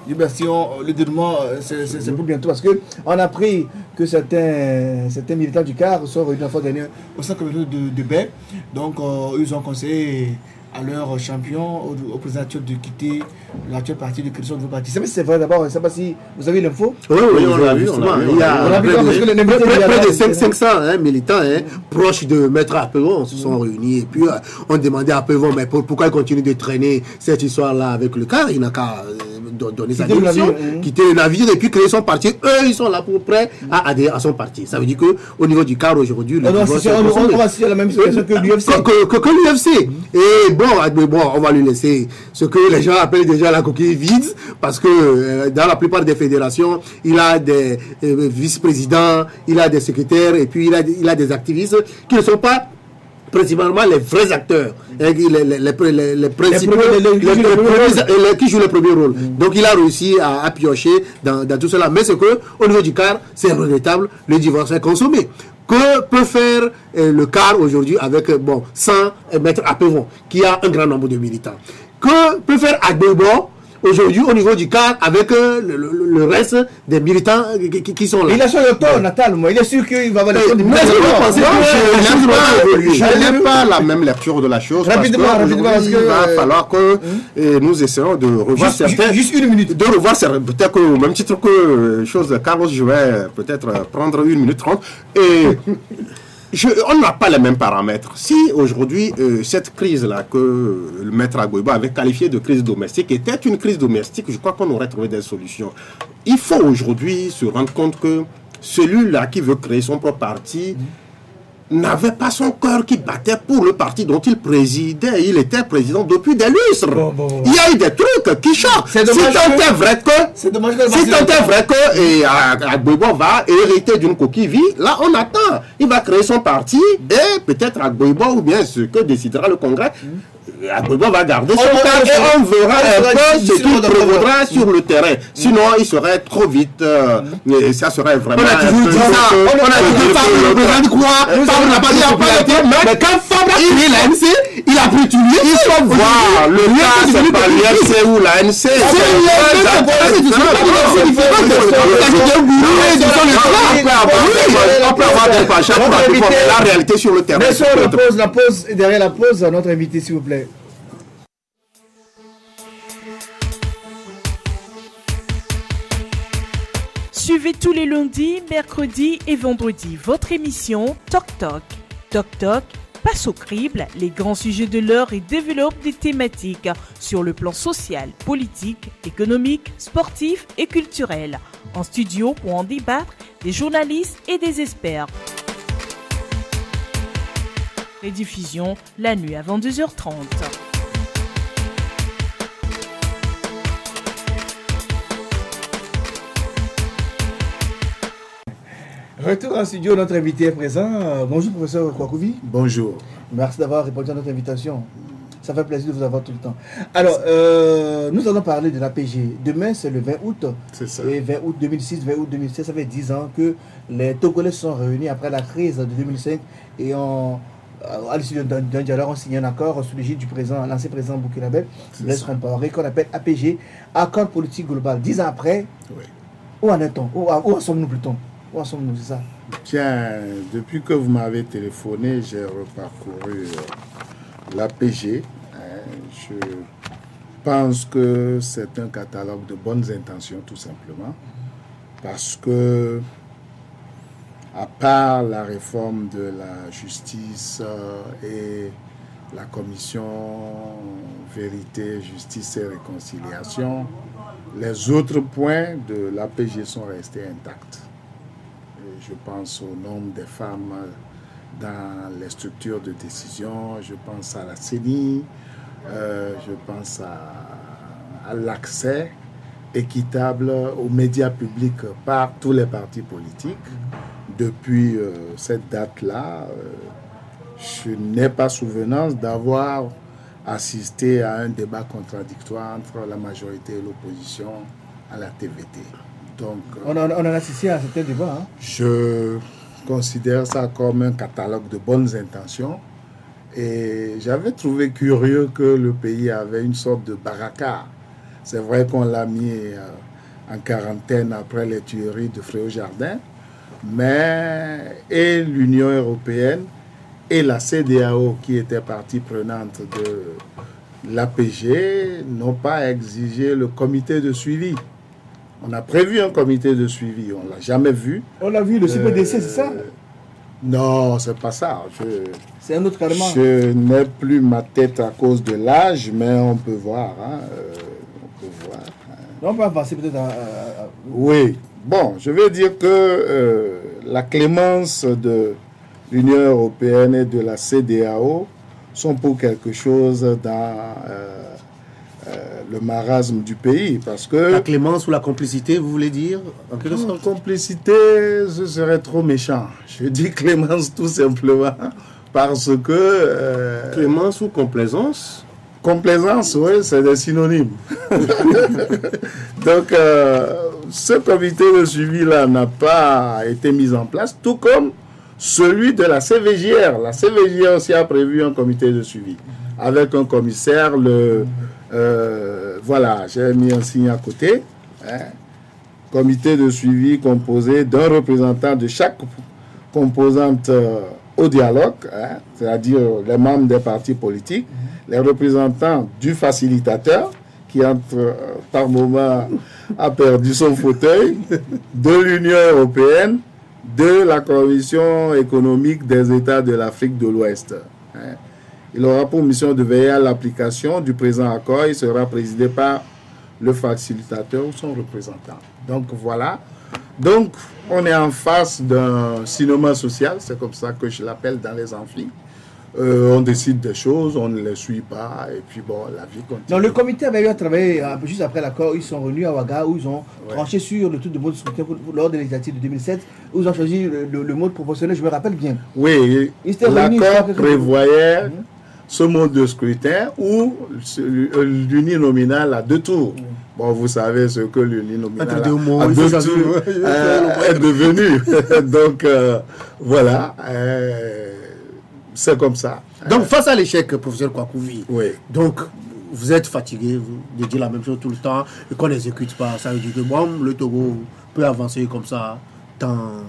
libération, le dénouement, c'est pour bientôt parce qu'on a appris que certains militants du CAR sont revenus la fois dernière au centre de Baie. Donc ils ont conseillé à leur champion, au président actuel de quitter l'actuel parti de création de nouveau parti. C'est vrai d'abord, je ne sais pas si vous avez l'info.
Oui, on l'a vu. Il y a près de 500 militants proches de Maître Apevon se sont réunis et puis on demandait à Apevon mais pourquoi il continue de traîner cette histoire-là avec le CAR. Il n'a qu'à donner sa démission, quitter le navire et puis créer son parti. Eux, ils sont là pour prêts à adhérer à son parti. Ça veut dire qu'au niveau du CAR aujourd'hui,
on va assister à la même situation que l'UFC.
Que l'UFC. Et bon, on va lui laisser ce que les gens appellent déjà la coquille vide, parce que dans la plupart des fédérations, il a des vice-présidents, il a des secrétaires, et puis il a des activistes qui ne sont pas principalement les vrais acteurs, les principaux, qui jouent le premier rôle. Donc il a réussi à piocher dans tout cela. Mais c'est que au niveau du CAR, c'est regrettable, le divorce est consommé. Que peut faire le CAR aujourd'hui avec, sans Maître Apevon, qui a un grand nombre de militants? Que peut faire Agbebo aujourd'hui au niveau du CAR avec le reste des militants qui sont là?
Il a son auto natal, moi. Il est sûr qu'il va avoir les choses.
Je n'aime pas la même lecture de la chose.
Rapidement,
parce qu'il va falloir que nous essayons de revoir certains.
Juste une minute.
De revoir peut-être que, au même titre que Carlos, je vais peut-être prendre 1 minute 30. Et on n'a pas les mêmes paramètres. Si aujourd'hui, cette crise-là que le maître Agbebo avait qualifiée de crise domestique était une crise domestique, je crois qu'on aurait trouvé des solutions. Il faut aujourd'hui se rendre compte que celui-là qui veut créer son propre parti n'avait pas son cœur qui battait pour le parti dont il présidait. Il était président depuis des lustres. Il y a eu des trucs qui choquent. Si tant est vrai que Agboibo va hériter d'une coquille vide, là on attend. Il va créer son parti et peut-être Agboibo, ou bien ce que décidera le Congrès, Agboibo va garder son cœur et on verra un peu ce qu'il prévaudra sur le terrain. Sinon, il serait trop vite. Et ça serait vraiment.
On a toujours dit ça. On a dit que Fabre représente quoi? Fabre n'a pas dit la popularité. Mais quand Fabre a créé l'ANC, il a pris tout lui.
Il faut voir. Le cas, c'est pas l'INC ou l'ANC. C'est on peut avoir des pachates, la réalité sur le terrain.
Laissons la pause, et derrière la pause, notre invité, s'il vous plaît.
Suivez tous les lundis, mercredis et vendredis votre émission Toc Toc. Toc Toc passe au crible les grands sujets de l'heure et développe des thématiques sur le plan social, politique, économique, sportif et culturel. En studio pour en débattre des journalistes et des experts. Rediffusion la nuit à 22h30.
Retour en studio, notre invité est présent. Bonjour professeur Kwakouvi.
Bonjour.
Merci d'avoir répondu à notre invitation. Ça fait plaisir de vous avoir tout le temps. Alors, nous allons parler de l'APG. Demain, c'est le 20 août.
C'est ça. Et
20 août 2006, 20 août 2016, ça fait 10 ans que les Togolais se sont réunis après la crise de 2005 et à l'issue d'un dialogue, on signe un accord sous l'égide du président, l'ancien président burkinabé, Blaise Compaoré, qu'on appelle APG, Accord politique global. 10 ans après, oui. Où en est-on? Où en sommes-nous plutôt? Où en sommes-nous, c'est ça?
Tiens, depuis que vous m'avez téléphoné, j'ai reparcouru l'APG. Je pense que c'est un catalogue de bonnes intentions, tout simplement, parce que, à part la réforme de la justice et la commission vérité, justice et réconciliation, les autres points de l'APG sont restés intacts. Et je pense au nombre des femmes dans les structures de décision, je pense à la CENI, je pense à l'accès équitable aux médias publics par tous les partis politiques. Depuis cette date-là, je n'ai pas souvenance d'avoir assisté à un débat contradictoire entre la majorité et l'opposition à la TVT. Donc,
on a assisté à certains débats. Hein?
Je considère ça comme un catalogue de bonnes intentions. Et j'avais trouvé curieux que le pays avait une sorte de baraka. C'est vrai qu'on l'a mis en quarantaine après les tueries de Fréau Jardin, mais et l'Union européenne et la CEDEAO, qui était partie prenante de l'APG, n'ont pas exigé le comité de suivi. On a prévu un comité de suivi, on ne l'a jamais vu.
On l'a vu, le CPDC, c'est ça?
Non, c'est pas ça.
C'est un autre carrément.
Je n'ai plus ma tête à cause de l'âge, mais on peut voir.
On peut avancer peut-être
Oui. Bon, je veux dire que la clémence de l'Union européenne et de la CEDEAO sont pour quelque chose dans le marasme du pays. Parce que
la clémence ou la complicité, vous voulez dire en quelque sorte?
Complicité, ce serait trop méchant. Je dis clémence tout simplement parce que...
clémence ou complaisance?
Complaisance, oui, c'est des synonymes. Donc, ce comité de suivi-là n'a pas été mis en place, tout comme celui de la CVJR. La CVJR aussi a prévu un comité de suivi, avec un commissaire, voilà, j'ai mis un signe à côté. Comité de suivi composé d'un représentant de chaque composante au dialogue, c'est-à-dire les membres des partis politiques, les représentants du facilitateur, qui par moment a perdu son fauteuil, de l'Union européenne, de la Commission économique des États de l'Afrique de l'Ouest. Il aura pour mission de veiller à l'application du présent accord. Il sera présidé par le facilitateur ou son représentant. Donc voilà. Donc, on est en face d'un cinéma social, c'est comme ça que je l'appelle dans les amphis. On décide des choses, on ne les suit pas, et puis bon, la vie continue.
Donc le comité avait eu à travailler un peu juste après l'accord, ils sont revenus à Ouaga, où ils ont tranché sur le truc de mode scrutin lors des législatives de 2007, où ils ont choisi le mode proportionnel, je me rappelle bien.
Oui, l'accord prévoyait ce mode de scrutin où l'uninominal a 2 tours. Bon, vous savez ce que l'uninominal a 2 tours est devenu. Donc, voilà. C'est comme ça.
Donc, face à l'échec, professeur Kwakouvi,
oui.
Donc, vous êtes fatigué de dire la même chose tout le temps et qu'on n'exécute pas. Ça veut dire que bon, le Togo peut avancer comme ça dans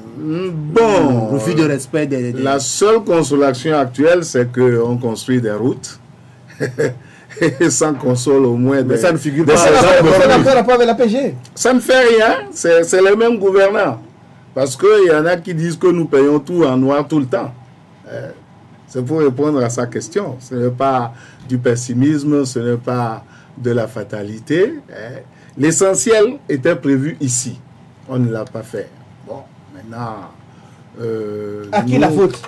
refus de respect des...
La seule consolation actuelle, c'est qu'on construit des routes. Et sans console au moins.
Mais ça ne figure pas.
Ça n'a pas avec la PG.
Ça ne fait rien. C'est les mêmes gouvernants. Parce qu'il y en a qui disent que nous payons tout en noir tout le temps. C'est pour répondre à sa question. Ce n'est pas du pessimisme, ce n'est pas de la fatalité. L'essentiel était prévu ici. On ne l'a pas fait. Bon, maintenant...
à qui la faute?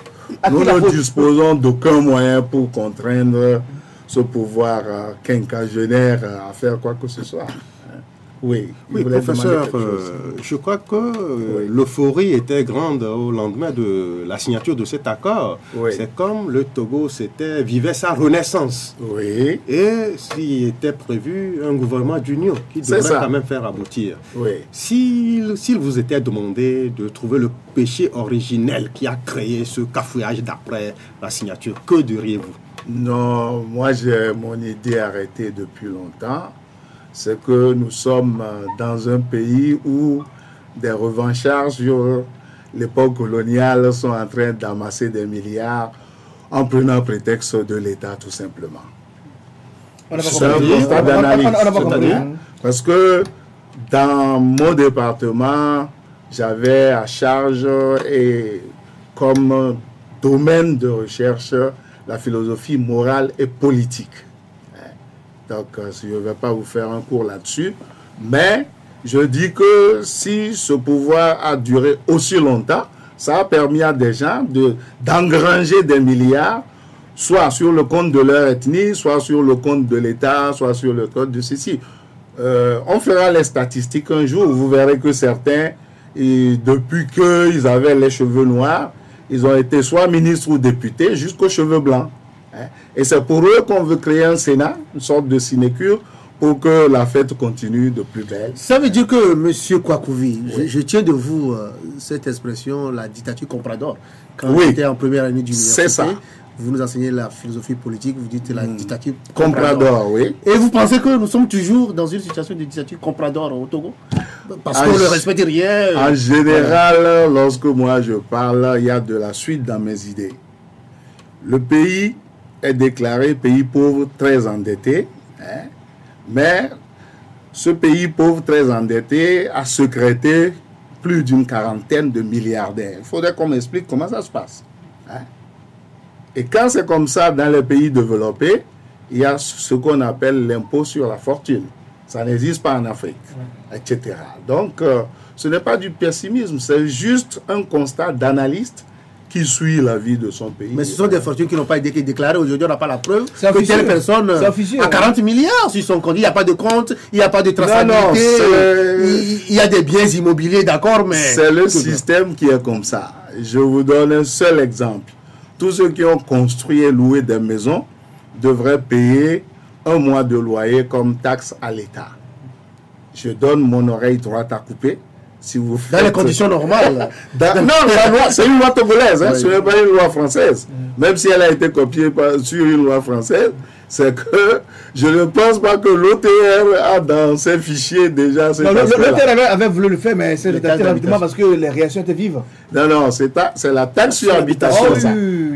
Nous ne disposons d'aucun moyen pour contraindre ce pouvoir quinquagénaire à faire quoi que ce soit. Oui,
professeur, je crois que l'euphorie était grande au lendemain de la signature de cet accord.
Oui.
C'est comme le Togo vivait sa renaissance.
Oui.
Et s'il était prévu un gouvernement d'union qui devrait quand même faire aboutir.
Oui.
S'il vous était demandé de trouver le péché originel qui a créé ce cafouillage d'après la signature, que diriez-vous?
Non, moi j'ai mon idée arrêtée depuis longtemps. C'est que nous sommes dans un pays où des revanchards sur l'époque coloniale sont en train d'amasser des milliards en prenant prétexte de l'État tout simplement. C'est un constat d'analyse. Parce que dans mon département, j'avais à charge et comme domaine de recherche la philosophie morale et politique. Donc, je ne vais pas vous faire un cours là-dessus. Mais je dis que si ce pouvoir a duré aussi longtemps, ça a permis à des gens d'engranger des milliards, soit sur le compte de leur ethnie, soit sur le compte de l'État, soit sur le compte de ceci. On fera les statistiques un jour. Vous verrez que certains, depuis qu'ils avaient les cheveux noirs, ils ont été soit ministres ou députés jusqu'aux cheveux blancs. Et c'est pour eux qu'on veut créer un Sénat, une sorte de sinécure, pour que la fête continue de plus belle.
Ça veut dire que, monsieur Kwakouvi, je tiens de vous cette expression, la dictature comprador. Quand vous étiez en première année d'université,
c'est ça.
Vous nous enseignez la philosophie politique, vous dites la dictature
comprador, oui.
Et vous pensez que nous sommes toujours dans une situation de dictature comprador au Togo? Parce qu'on ne respecte rien.
En général, lorsque moi je parle, il y a de la suite dans mes idées. Le pays est déclaré pays pauvre très endetté, mais ce pays pauvre très endetté a sécrété plus d'une quarantaine de milliardaires. Il faudrait qu'on m'explique comment ça se passe. Et quand c'est comme ça dans les pays développés, il y a ce qu'on appelle l'impôt sur la fortune. Ça n'existe pas en Afrique, etc. Donc, ce n'est pas du pessimisme, c'est juste un constat d'analyste qui suit la vie de son pays.
Mais ce sont des fortunes qui n'ont pas été déclarées. Aujourd'hui, on n'a pas la preuve que telle personne a 40 milliards sur son compte. Il n'y a pas de compte, il n'y a pas de traçabilité. Il y a des biens immobiliers, d'accord, mais...
C'est le système qui est comme ça. Je vous donne un seul exemple. Tous ceux qui ont construit et loué des maisons devraient payer un mois de loyer comme taxe à l'État. Je donne mon oreille droite à couper. Si vous faites...
Dans les conditions normales.
Non, la loi, c'est une loi togolaise, ce n'est pas une loi française. Même si elle a été copiée sur une loi française, c'est que je ne pense pas que l'OTR a dans ses fichiers déjà...
L'OTR avait voulu le faire, mais c'est rapidement parce que les réactions étaient vives.
Non, c'est la taxe sur habitation. Ça.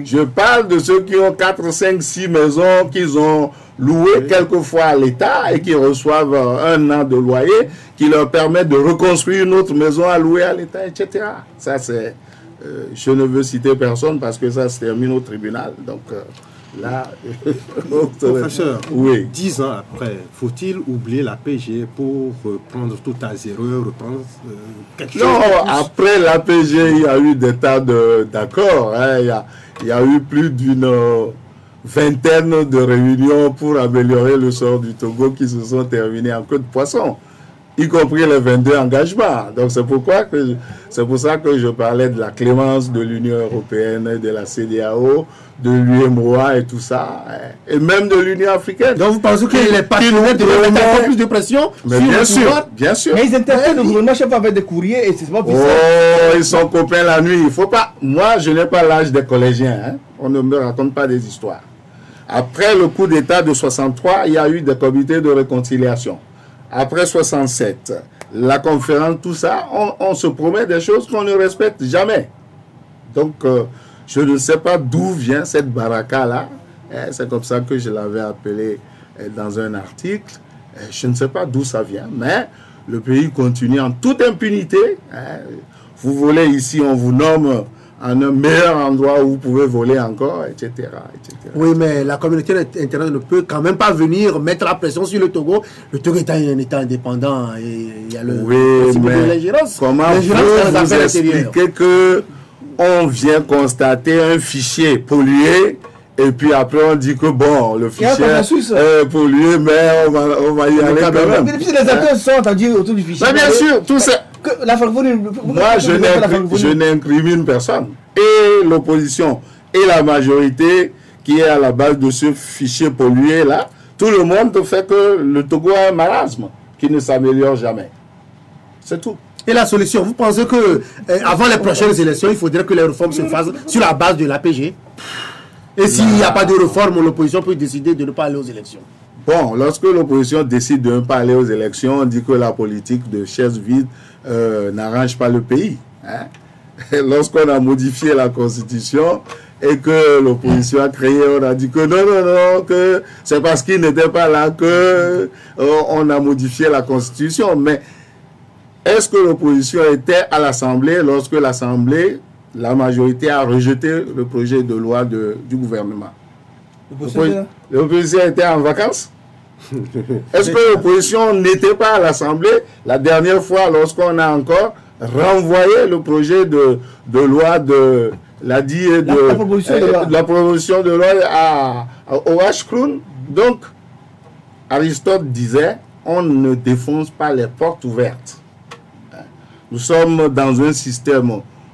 Je parle de ceux qui ont 4, 5, 6 maisons qu'ils ont louées quelquefois à l'État et qui reçoivent un an de loyer qui leur permet de reconstruire une autre maison à louer à l'État, etc. Ça, c'est... je ne veux citer personne parce que ça se termine au tribunal. Donc, Là,
Professeur,
oui.
10 ans après, faut-il oublier l'APG pour reprendre tout à zéro, reprendre quelque chose?
Non, après l'APG, il y a eu des tas d'accords. Hein. Il y a eu plus d'une vingtaine de réunions pour améliorer le sort du Togo qui se sont terminées en queue de poisson, y compris les 22 engagements. Donc c'est pour ça que je parlais de la clémence de l'Union européenne, de la CEDEAO, de l'UEMOA et tout ça, et même de l'Union africaine.
Donc vous pensez que les partenaires devraient mettre un peu plus de pression
mais
sur
bien
le
sûr,
pouvoir?
bien sûr.
Mais ils interpellent le gouvernement chef avec des courriers et c'est pas bizarre.
Oh, ils sont copains la nuit. Il faut pas. Moi, je n'ai pas l'âge des collégiens. Hein. On ne me raconte pas des histoires. Après le coup d'État de 63, il y a eu des comités de réconciliation. Après 67, la conférence, tout ça, on se promet des choses qu'on ne respecte jamais. Donc, je ne sais pas d'où vient cette baraka-là. C'est comme ça que je l'avais appelé dans un article. Je ne sais pas d'où ça vient, mais le pays continue en toute impunité. Vous volez ici, on vous nomme en un meilleur endroit où vous pouvez voler encore, etc. etc.
Oui, mais la communauté internationale ne peut quand même pas venir mettre la pression sur le Togo. Le Togo est un État indépendant et il y a le principe de l'ingérence.
Comment vous expliquer que on vient constater un fichier pollué et puis après on dit que bon, le fichier est pollué, mais on va y aller quand même.
Mais puis les acteurs sont entendus autour du fichier.
Mais bien sûr, tout ça. Moi, je n'incrimine personne. Et l'opposition et la majorité qui est à la base de ce fichier pollué là, tout le monde fait que le Togo a un marasme qui ne s'améliore jamais. C'est tout.
Et la solution, vous pensez que avant les prochaines élections, il faudrait que les réformes se fassent sur la base de l'APG? Et s'il n'y a pas de réforme, l'opposition peut décider de ne pas aller aux élections?
Bon, lorsque l'opposition décide de ne pas aller aux élections, on dit que la politique de chaises vides n'arrange pas le pays. Hein? Lorsqu'on a modifié la Constitution et que l'opposition a créé, on a dit que non, que c'est parce qu'il n'était pas là que on a modifié la Constitution. Mais est-ce que l'opposition était à l'Assemblée lorsque l'Assemblée, la majorité a rejeté le projet de loi du gouvernement? L'opposition était en vacances? Est-ce que l'opposition n'était pas à l'Assemblée la dernière fois lorsqu'on a encore renvoyé le projet de loi de la proposition de loi au H-Kroun? Donc, Aristote disait, on ne défonce pas les portes ouvertes. Nous sommes dans un système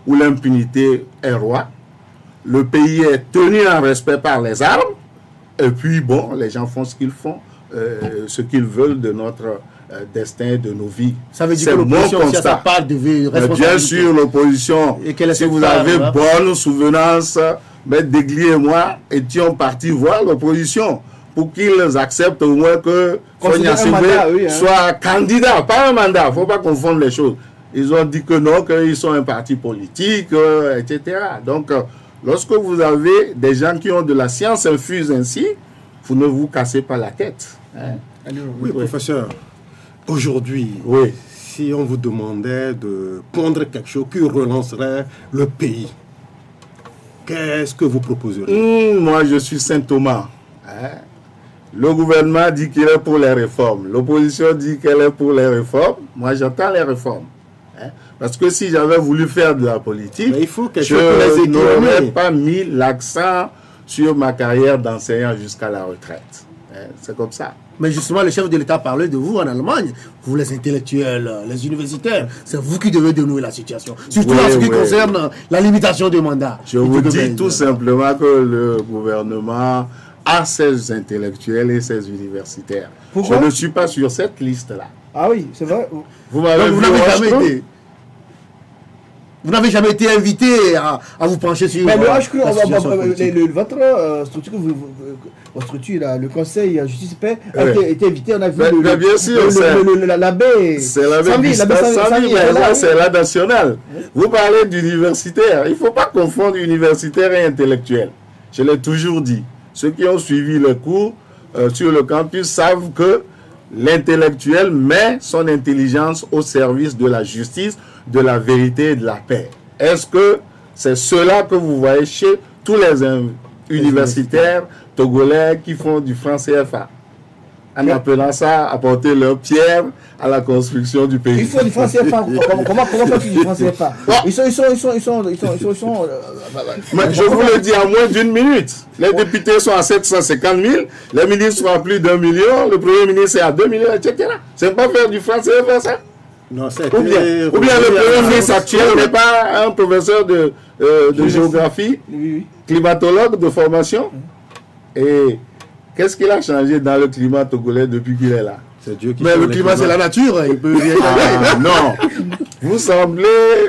où l'impunité est roi. Le pays est tenu en respect par les armes. Et puis, bon, les gens font ce qu'ils font, ce qu'ils veulent de notre destin, de nos vies.
Ça veut dire que l'opposition aussi a sa part de responsabilité.
Bien sûr, l'opposition, si vous avez bonne souvenance, M. Degli et moi étions partis voir l'opposition pour qu'ils acceptent au moins que Sonia Sebé soit candidat, pas un mandat. Il ne faut pas confondre les choses. Ils ont dit que non, qu'ils sont un parti politique, etc. Donc, lorsque vous avez des gens qui ont de la science infuse ainsi, vous ne vous cassez pas la tête. Hein?
Oui, professeur. Aujourd'hui, si on vous demandait de pondre quelque chose qui relancerait le pays, qu'est-ce que vous proposeriez?
Moi, je suis Saint Thomas. Hein? Le gouvernement dit qu'il est pour les réformes. L'opposition dit qu'elle est pour les réformes. Moi, j'entends les réformes. Parce que si j'avais voulu faire de la politique, je n'aurais pas mis l'accent sur ma carrière d'enseignant jusqu'à la retraite. C'est comme ça.
Mais justement, le chef de l'État parlait de vous en Allemagne. Vous, les intellectuels, les universitaires, c'est vous qui devez dénouer la situation. Surtout en ce qui concerne la limitation des mandats.
Je vous dis tout simplement que le gouvernement a ses intellectuels et ses universitaires.
Pourquoi?
Je ne suis pas sur cette liste-là.
Ah oui, c'est vrai.
Vous m'avez vu
jamais vous n'avez jamais été invité à vous pencher sur...
Mais le H-Kroun, votre structure, votre structure, le Conseil Justice et Paix, a été invité, on a vu
bien sûr,
l'abbé...
C'est l'abbé Samy, c'est la nationale. Vous parlez d'universitaire. Il ne faut pas confondre universitaire et intellectuel. Je l'ai toujours dit. Ceux qui ont suivi le cours sur le campus savent que l'intellectuel met son intelligence au service de la justice, de la vérité et de la paix. Est-ce que c'est cela que vous voyez chez tous les universitaires, Togolais qui font du franc CFA. En appelant ça apporter leur pierre à la construction du pays.
Il faut du franc CFA. Comment fais-tu du franc CFA? Ils sont.
Mais je vous le dis en moins d'une minute. Les députés sont à 750 000, les ministres sont à plus d'1 million, le premier ministre est à 2 millions, etc. C'est pas faire du franc CFA, ça?
Non,
Ou bien le premier ministre actuel n'est pas un professeur de géographie, climatologue de formation. Et qu'est-ce qu'il a changé dans le climat togolais depuis qu'il est là?
C'est Dieu qui
Mais le climat, c'est la nature. Il peut rien
Non. Vous semblez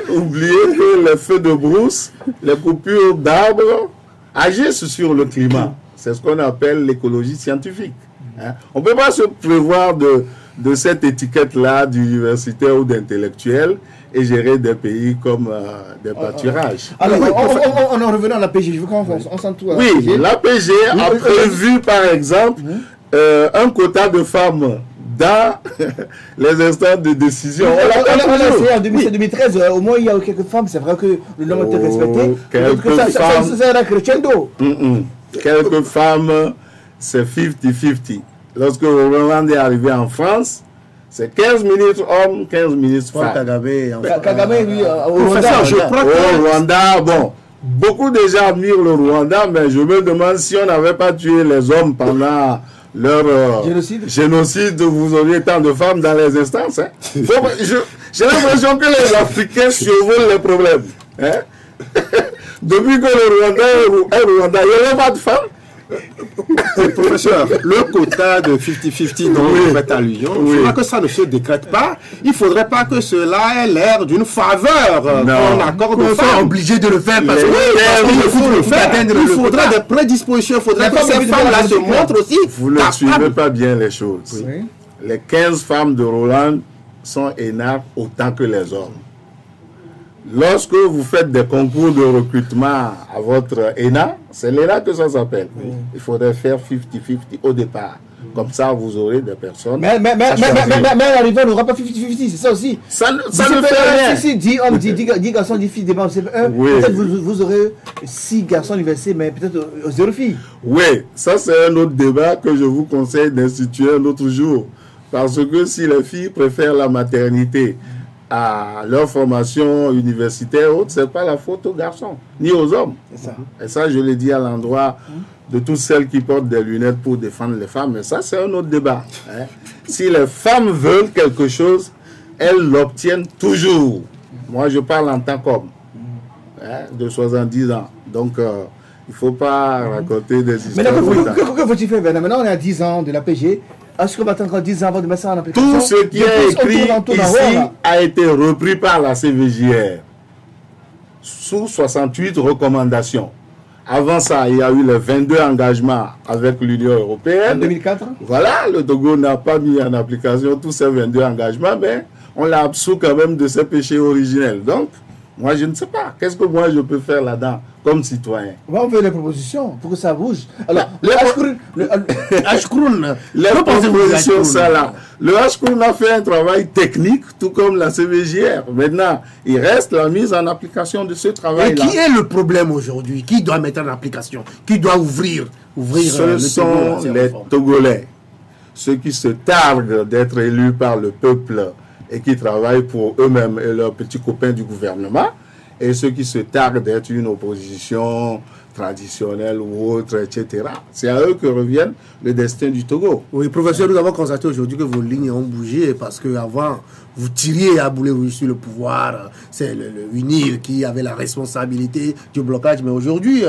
oublier que les feux de brousse, les coupures d'arbres agissent sur le climat. C'est ce qu'on appelle l'écologie scientifique. Hein? On ne peut pas se prévoir de cette étiquette-là d'universitaire ou d'intellectuel et gérer des pays comme des pâturages.
Alors, on en revenant à la PG, je veux qu'on s'entoure.
Oui, la PG a prévu, par exemple, un quota de femmes dans les instances de décision.
On a essayé en 2013, au moins il y a quelques femmes, c'est vrai que le nombre était respecté. C'est un crescendo.
Quelques femmes, c'est 50-50. Lorsque Hollande est arrivé en France, c'est 15 ministres hommes, 15 ministres femmes.
Kagame, lui, au
Rwanda, bon, beaucoup déjà admirent le Rwanda, mais je me demande si on n'avait pas tué les hommes pendant leur génocide, vous auriez tant de femmes dans les instances. Hein. J'ai l'impression que les Africains survolent les problèmes. Hein. Depuis que le Rwanda est Rwanda, il n'y avait pas de femmes.
Professeur, le quota de 50-50 dont vous faites allusion, il faudra que ça ne se décrète pas. Il ne faudrait pas que cela ait l'air d'une faveur qu'on accorde aux femmes.
Obligé de le faire parce
qu'il faut le faire. Il faudra des prédispositions. Il faudrait que ces femmes-là se montrent aussi.
Vous ne suivez pas bien les choses. Oui. Les 15 femmes de Roland sont énarques autant que les hommes. Lorsque vous faites des concours de recrutement à votre ENA, c'est l'ENA que ça s'appelle. Oui. Il faudrait faire 50-50 au départ. Comme ça, vous aurez des personnes.
Mais à l'arrivée, on n'aura pas 50-50, c'est ça aussi.
Ça ne fait rien.
Si 10 hommes, 10 garçons, 10 filles, peut-être vous aurez 6 garçons universités, mais peut-être 0 filles.
Oui, ça c'est un autre débat que je vous conseille d'instituer un autre jour. Parce que si les filles préfèrent la maternité à leur formation universitaire, c'est pas la faute aux garçons, ni aux hommes. Ça. Et ça, je l'ai dit à l'endroit de toutes celles qui portent des lunettes pour défendre les femmes. Mais ça, c'est un autre débat. Hein. Si les femmes veulent quelque chose, elles l'obtiennent toujours. Moi, je parle en tant qu'homme, de 70 ans. Donc, il ne faut pas raconter des histoires.
Mais que faut-il faire, Bernard? Maintenant, on est à 10 ans de la PG. Est-ce qu'on va attendre encore 10 ans avant de mettre ça en application?
Tout ce qui est écrit ici a été repris par la CVJR sous 68 recommandations. Avant ça, il y a eu les 22 engagements avec l'Union européenne.
En 2004?
Voilà, le Togo n'a pas mis en application tous ces 22 engagements, mais on l'a absous quand même de ses péchés originels. Donc, moi, je ne sais pas. Qu'est-ce que moi, je peux faire là-dedans comme citoyen?
On fait des propositions pour que ça bouge. Alors,
le Hashkroun a fait un travail technique, tout comme la CVJR. Maintenant, il reste la mise en application de ce travail-là.
Et qui est le problème aujourd'hui? Qui doit mettre en application? Qui doit ouvrir
Ce sont les Togolais. Ceux qui se targuent d'être élus par le peuple et qui travaillent pour eux-mêmes et leurs petits copains du gouvernement, et ceux qui se targuent d'être une opposition traditionnelle ou autre, etc. C'est à eux que revient le destin du Togo.
Oui, professeur, nous avons constaté aujourd'hui que vos lignes ont bougé parce qu'avant, vous tiriez à boulet rouge sur le pouvoir. C'est une île qui avait la responsabilité du blocage, mais aujourd'hui...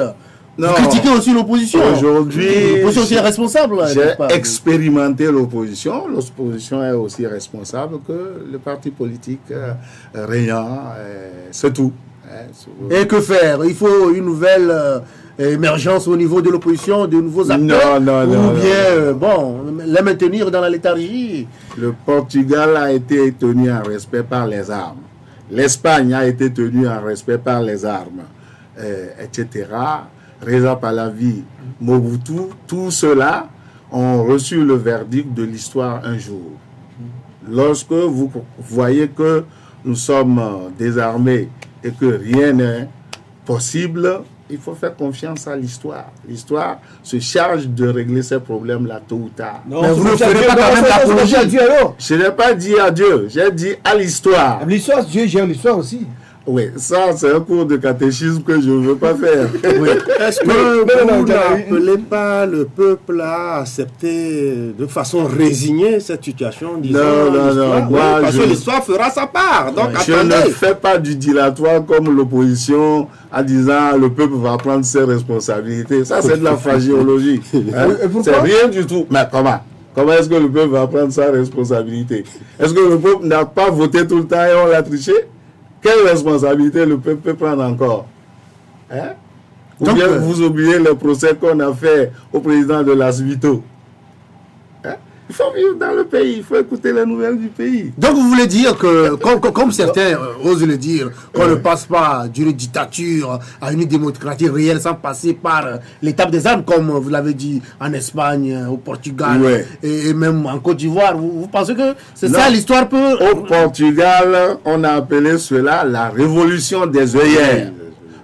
vous critiquez aussi l'opposition.
Aujourd'hui,
l'opposition aussi est responsable.
J'ai expérimenté l'opposition. L'opposition est aussi responsable que le parti politique régnant. C'est tout.
Et que faire? Il faut une nouvelle émergence au niveau de l'opposition, de nouveaux acteurs. Bon, les maintenir dans la léthargie.
Le Portugal a été tenu en respect par les armes. L'Espagne a été tenue en respect par les armes, etc. Reza Pahlavi, Mobutu, tout cela ont reçu le verdict de l'histoire un jour. Lorsque vous voyez que nous sommes désarmés et que rien n'est possible, il faut faire confiance à l'histoire. L'histoire se charge de régler ces problèmes-là tôt ou tard.
Non,
mais vous ne ferez pas quand même l'apologie.
Je n'ai pas dit à Dieu, j'ai dit à l'histoire.
L'histoire, Dieu gère l'histoire aussi.
Oui, ça c'est un cours de catéchisme que je ne veux pas faire.
Oui. Est-ce que vous n'appelez pas le peuple à accepter de façon résignée cette situation, disant
non. Moi,
parce que l'histoire fera sa part. Donc,
je ne fais pas du dilatoire comme l'opposition en disant le peuple va prendre ses responsabilités. Ça c'est de la fragiologie. Hein? C'est rien du tout. Mais comment? Comment est-ce que le peuple va prendre sa responsabilité? Est-ce que le peuple n'a pas voté tout le temps et on l'a triché? Quelle responsabilité le peuple peut prendre encore? Hein? Ou bien vous oubliez le procès qu'on a fait au président de l'Asvito? Hein? Il faut vivre dans le pays, il faut écouter les nouvelles du pays.
Donc vous voulez dire que, comme certains osent le dire, qu'on ne passe pas d'une dictature à une démocratie réelle sans passer par l'étape des armes, comme vous l'avez dit en Espagne, au Portugal et même en Côte d'Ivoire. Vous pensez que c'est ça l'histoire peut...
Au Portugal, on a appelé cela la révolution des œillères.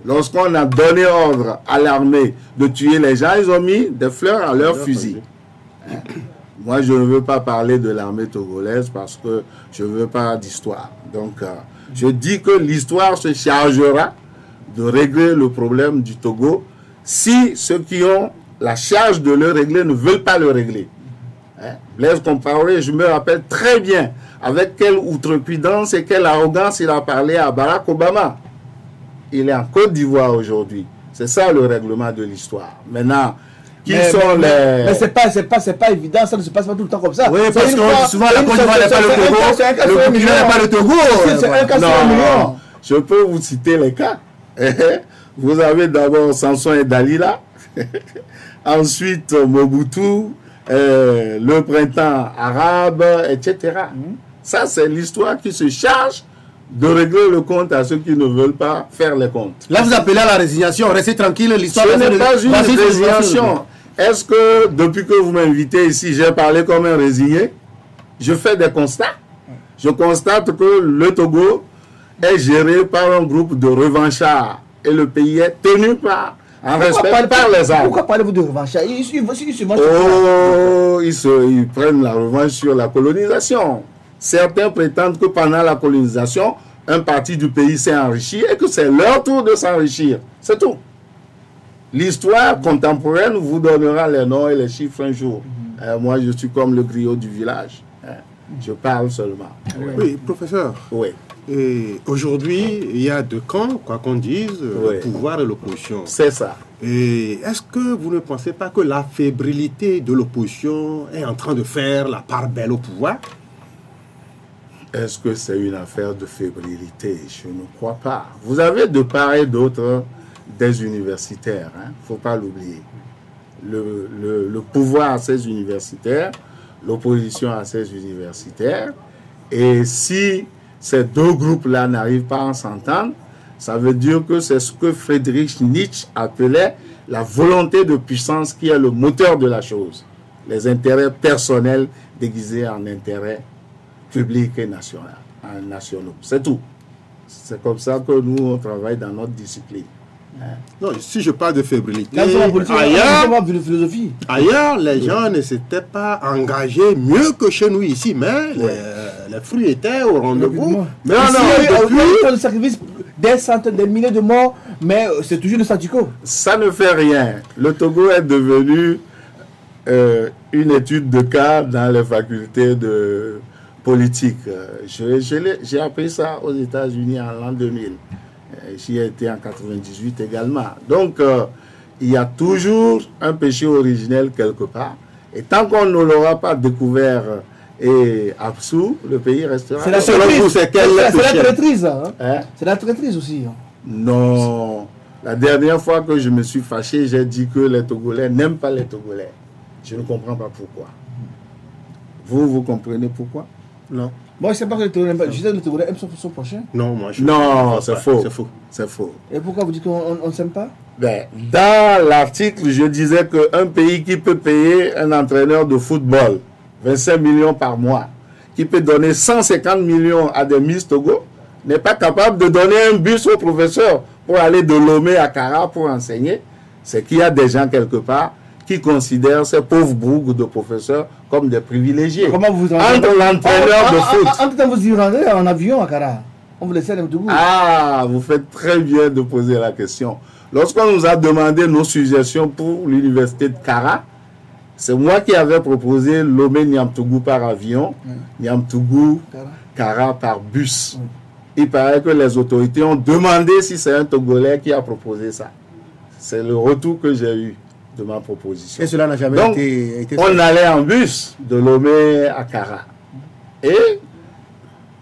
Lorsqu'on a donné ordre à l'armée de tuer les gens, ils ont mis des fleurs à leurs fusils. Moi, je ne veux pas parler de l'armée togolaise parce que je ne veux pas d'histoire. Donc, je dis que l'histoire se chargera de régler le problème du Togo si ceux qui ont la charge de le régler ne veulent pas le régler. Blaise Compaoré, je me rappelle très bien avec quelle outrecuidance et quelle arrogance il a parlé à Barack Obama. Il est en Côte d'Ivoire aujourd'hui. C'est ça le règlement de l'histoire. Maintenant, mais
c'est pas évident, ça ne se passe pas tout le temps comme ça.
Oui, parce que souvent la Côte d'Ivoire n'est pas le Togo, le Burkina n'est pas le Togo.
C'est un cas sur un million.
Je peux vous citer les cas. Vous avez d'abord Samson et Dalila, ensuite Mobutu, le printemps arabe, etc. Ça, c'est l'histoire qui se charge de régler le compte à ceux qui ne veulent pas faire les comptes.
Là, vous appelez à la résignation, restez tranquille, l'histoire...
Ce n'est pas une résignation. Est-ce que, depuis que vous m'invitez ici, j'ai parlé comme un résigné? Je fais des constats. Je constate que le Togo est géré par un groupe de revanchards et le pays est tenu par... En respect par les armes.
Pourquoi parlez-vous de revanchards? Ils
prennent la revanche sur la colonisation. Certains prétendent que pendant la colonisation, un parti du pays s'est enrichi et que c'est leur tour de s'enrichir. C'est tout. L'histoire contemporaine vous donnera les noms et les chiffres un jour. Moi, je suis comme le griot du village. Je parle seulement.
Oui, professeur.
Oui.
Aujourd'hui, il y a deux camps, quoi qu'on dise, le pouvoir et l'opposition.
C'est ça.
Et est-ce que vous ne pensez pas que la fébrilité de l'opposition est en train de faire la part belle au pouvoir?
Est-ce que c'est une affaire de fébrilité? Je ne crois pas. Vous avez de part et d'autre des universitaires, il ne faut pas l'oublier. Le pouvoir a ses universitaires, l'opposition a ses universitaires, et si ces deux groupes-là n'arrivent pas à s'entendre, ça veut dire que c'est ce que Friedrich Nietzsche appelait la volonté de puissance qui est le moteur de la chose. Les intérêts personnels déguisés en intérêts publics et nationaux. C'est tout. C'est comme ça que nous, on travaille dans notre discipline.
Non, si je parle de fébrilité,
ailleurs,
les gens ne s'étaient pas engagés mieux que chez nous ici, mais les fruits étaient au rendez-vous.
Mais le sacrifice des centaines, des milliers de morts, mais c'est toujours le statu quo.
Ça ne fait rien. Le Togo est devenu une étude de cas dans les facultés de politique. J'ai appris ça aux États-Unis en l'an 2000. J'y ai été en 98 également. Donc, il y a toujours un péché originel quelque part. Et tant qu'on ne l'aura pas découvert et absous, le pays restera...
C'est la traîtrise. C'est la traîtrise aussi.
Non. La dernière fois que je me suis fâché, j'ai dit que les Togolais n'aiment pas les Togolais. Je ne comprends pas pourquoi. Vous comprenez pourquoi?
Non. Moi, je ne sais pas que les Togolais aiment son prochain.
Non, moi je...
Non, c'est faux.
C'est faux.
Et pourquoi vous dites qu'on ne s'aime pas?
Dans l'article, je disais qu'un pays qui peut payer un entraîneur de football 25 millions par mois, qui peut donner 150 millions à des Miss Togo, n'est pas capable de donner un bus au professeur pour aller de Lomé à Kara pour enseigner, c'est qu'il y a des gens quelque part qui considèrent ces pauvres brougues de professeurs comme des privilégiés.
Comment vous
entre l'entraîneur de foot.
En tout temps, vous y rendez en avion à Kara. On vous laissait à N'Tougou.
Ah, vous faites très bien de poser la question. Lorsqu'on nous a demandé nos suggestions pour l'université de Kara, c'est moi qui avais proposé Lomé-Niamtougou par avion, Niamtougou, Kara par bus. Il paraît que les autorités ont demandé si c'est un Togolais qui a proposé ça. C'est le retour que j'ai eu de ma proposition.
Et cela n'a jamais
Donc,
été
on allait en bus de Lomé à Kara. Et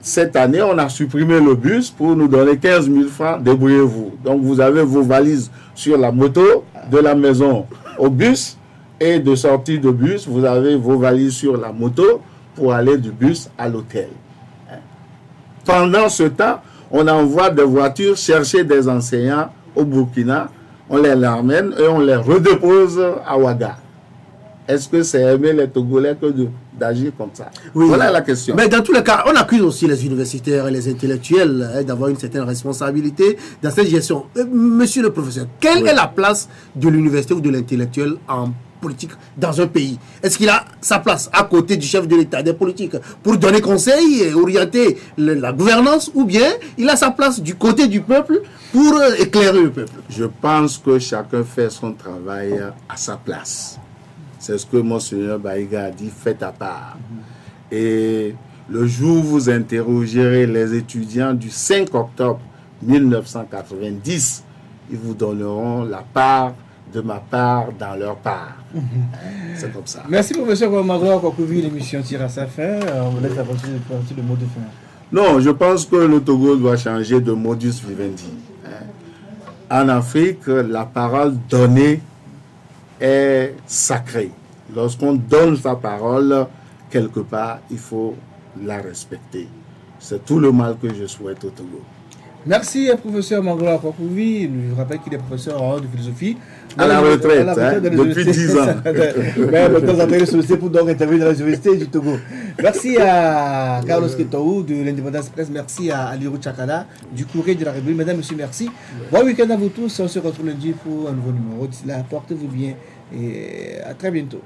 cette année, on a supprimé le bus pour nous donner 15 000 francs, débrouillez-vous. Donc vous avez vos valises sur la moto, de la maison au bus, et de sortie de bus, vous avez vos valises sur la moto pour aller du bus à l'hôtel. Pendant ce temps, on envoie des voitures chercher des enseignants au Burkina, on les ramène et on les redépose à Ouaga. Est-ce que c'est aimer les Togolais que d'agir comme ça?
Oui.
Voilà la question.
Mais dans tous les cas, on accuse aussi les universitaires et les intellectuels d'avoir une certaine responsabilité dans cette gestion. Monsieur le professeur, quelle est la place de l'université ou de l'intellectuel en politique dans un pays? Est-ce qu'il a sa place à côté du chef de l'État, des politiques, pour donner conseil et orienter la gouvernance, ou bien il a sa place du côté du peuple pour éclairer le peuple?
Je pense que chacun fait son travail à sa place. C'est ce que Monseigneur Baïga a dit, faites à part. Et le jour où vous interrogerez les étudiants du 5 octobre 1990, ils vous donneront la part de ma part dans leur part. C'est comme ça.
Merci professeur Magloire Kokouvi, l'émission tire à sa fin. On vous laisse avancer le mot de fin.
Non, je pense que le Togo doit changer de modus vivendi. En Afrique, la parole donnée est sacrée. Lorsqu'on donne sa parole, quelque part, il faut la respecter. C'est tout le mal que je souhaite au Togo.
Merci professeur Magloire Kokouvi. Je rappelle qu'il est professeur en de philosophie.
À la retraite, depuis 10 ans.
Mais le temps en temps, sollicité pour donc intervenir dans les universités du Togo. Merci à Carlos Ketaou de l'Indépendance Presse. Merci à Aliru Chakala du Courrier de la République. Mesdames, messieurs, merci. Bon week-end à vous tous. On se retrouve lundi pour un nouveau numéro. D'ici là, portez-vous bien et à très bientôt.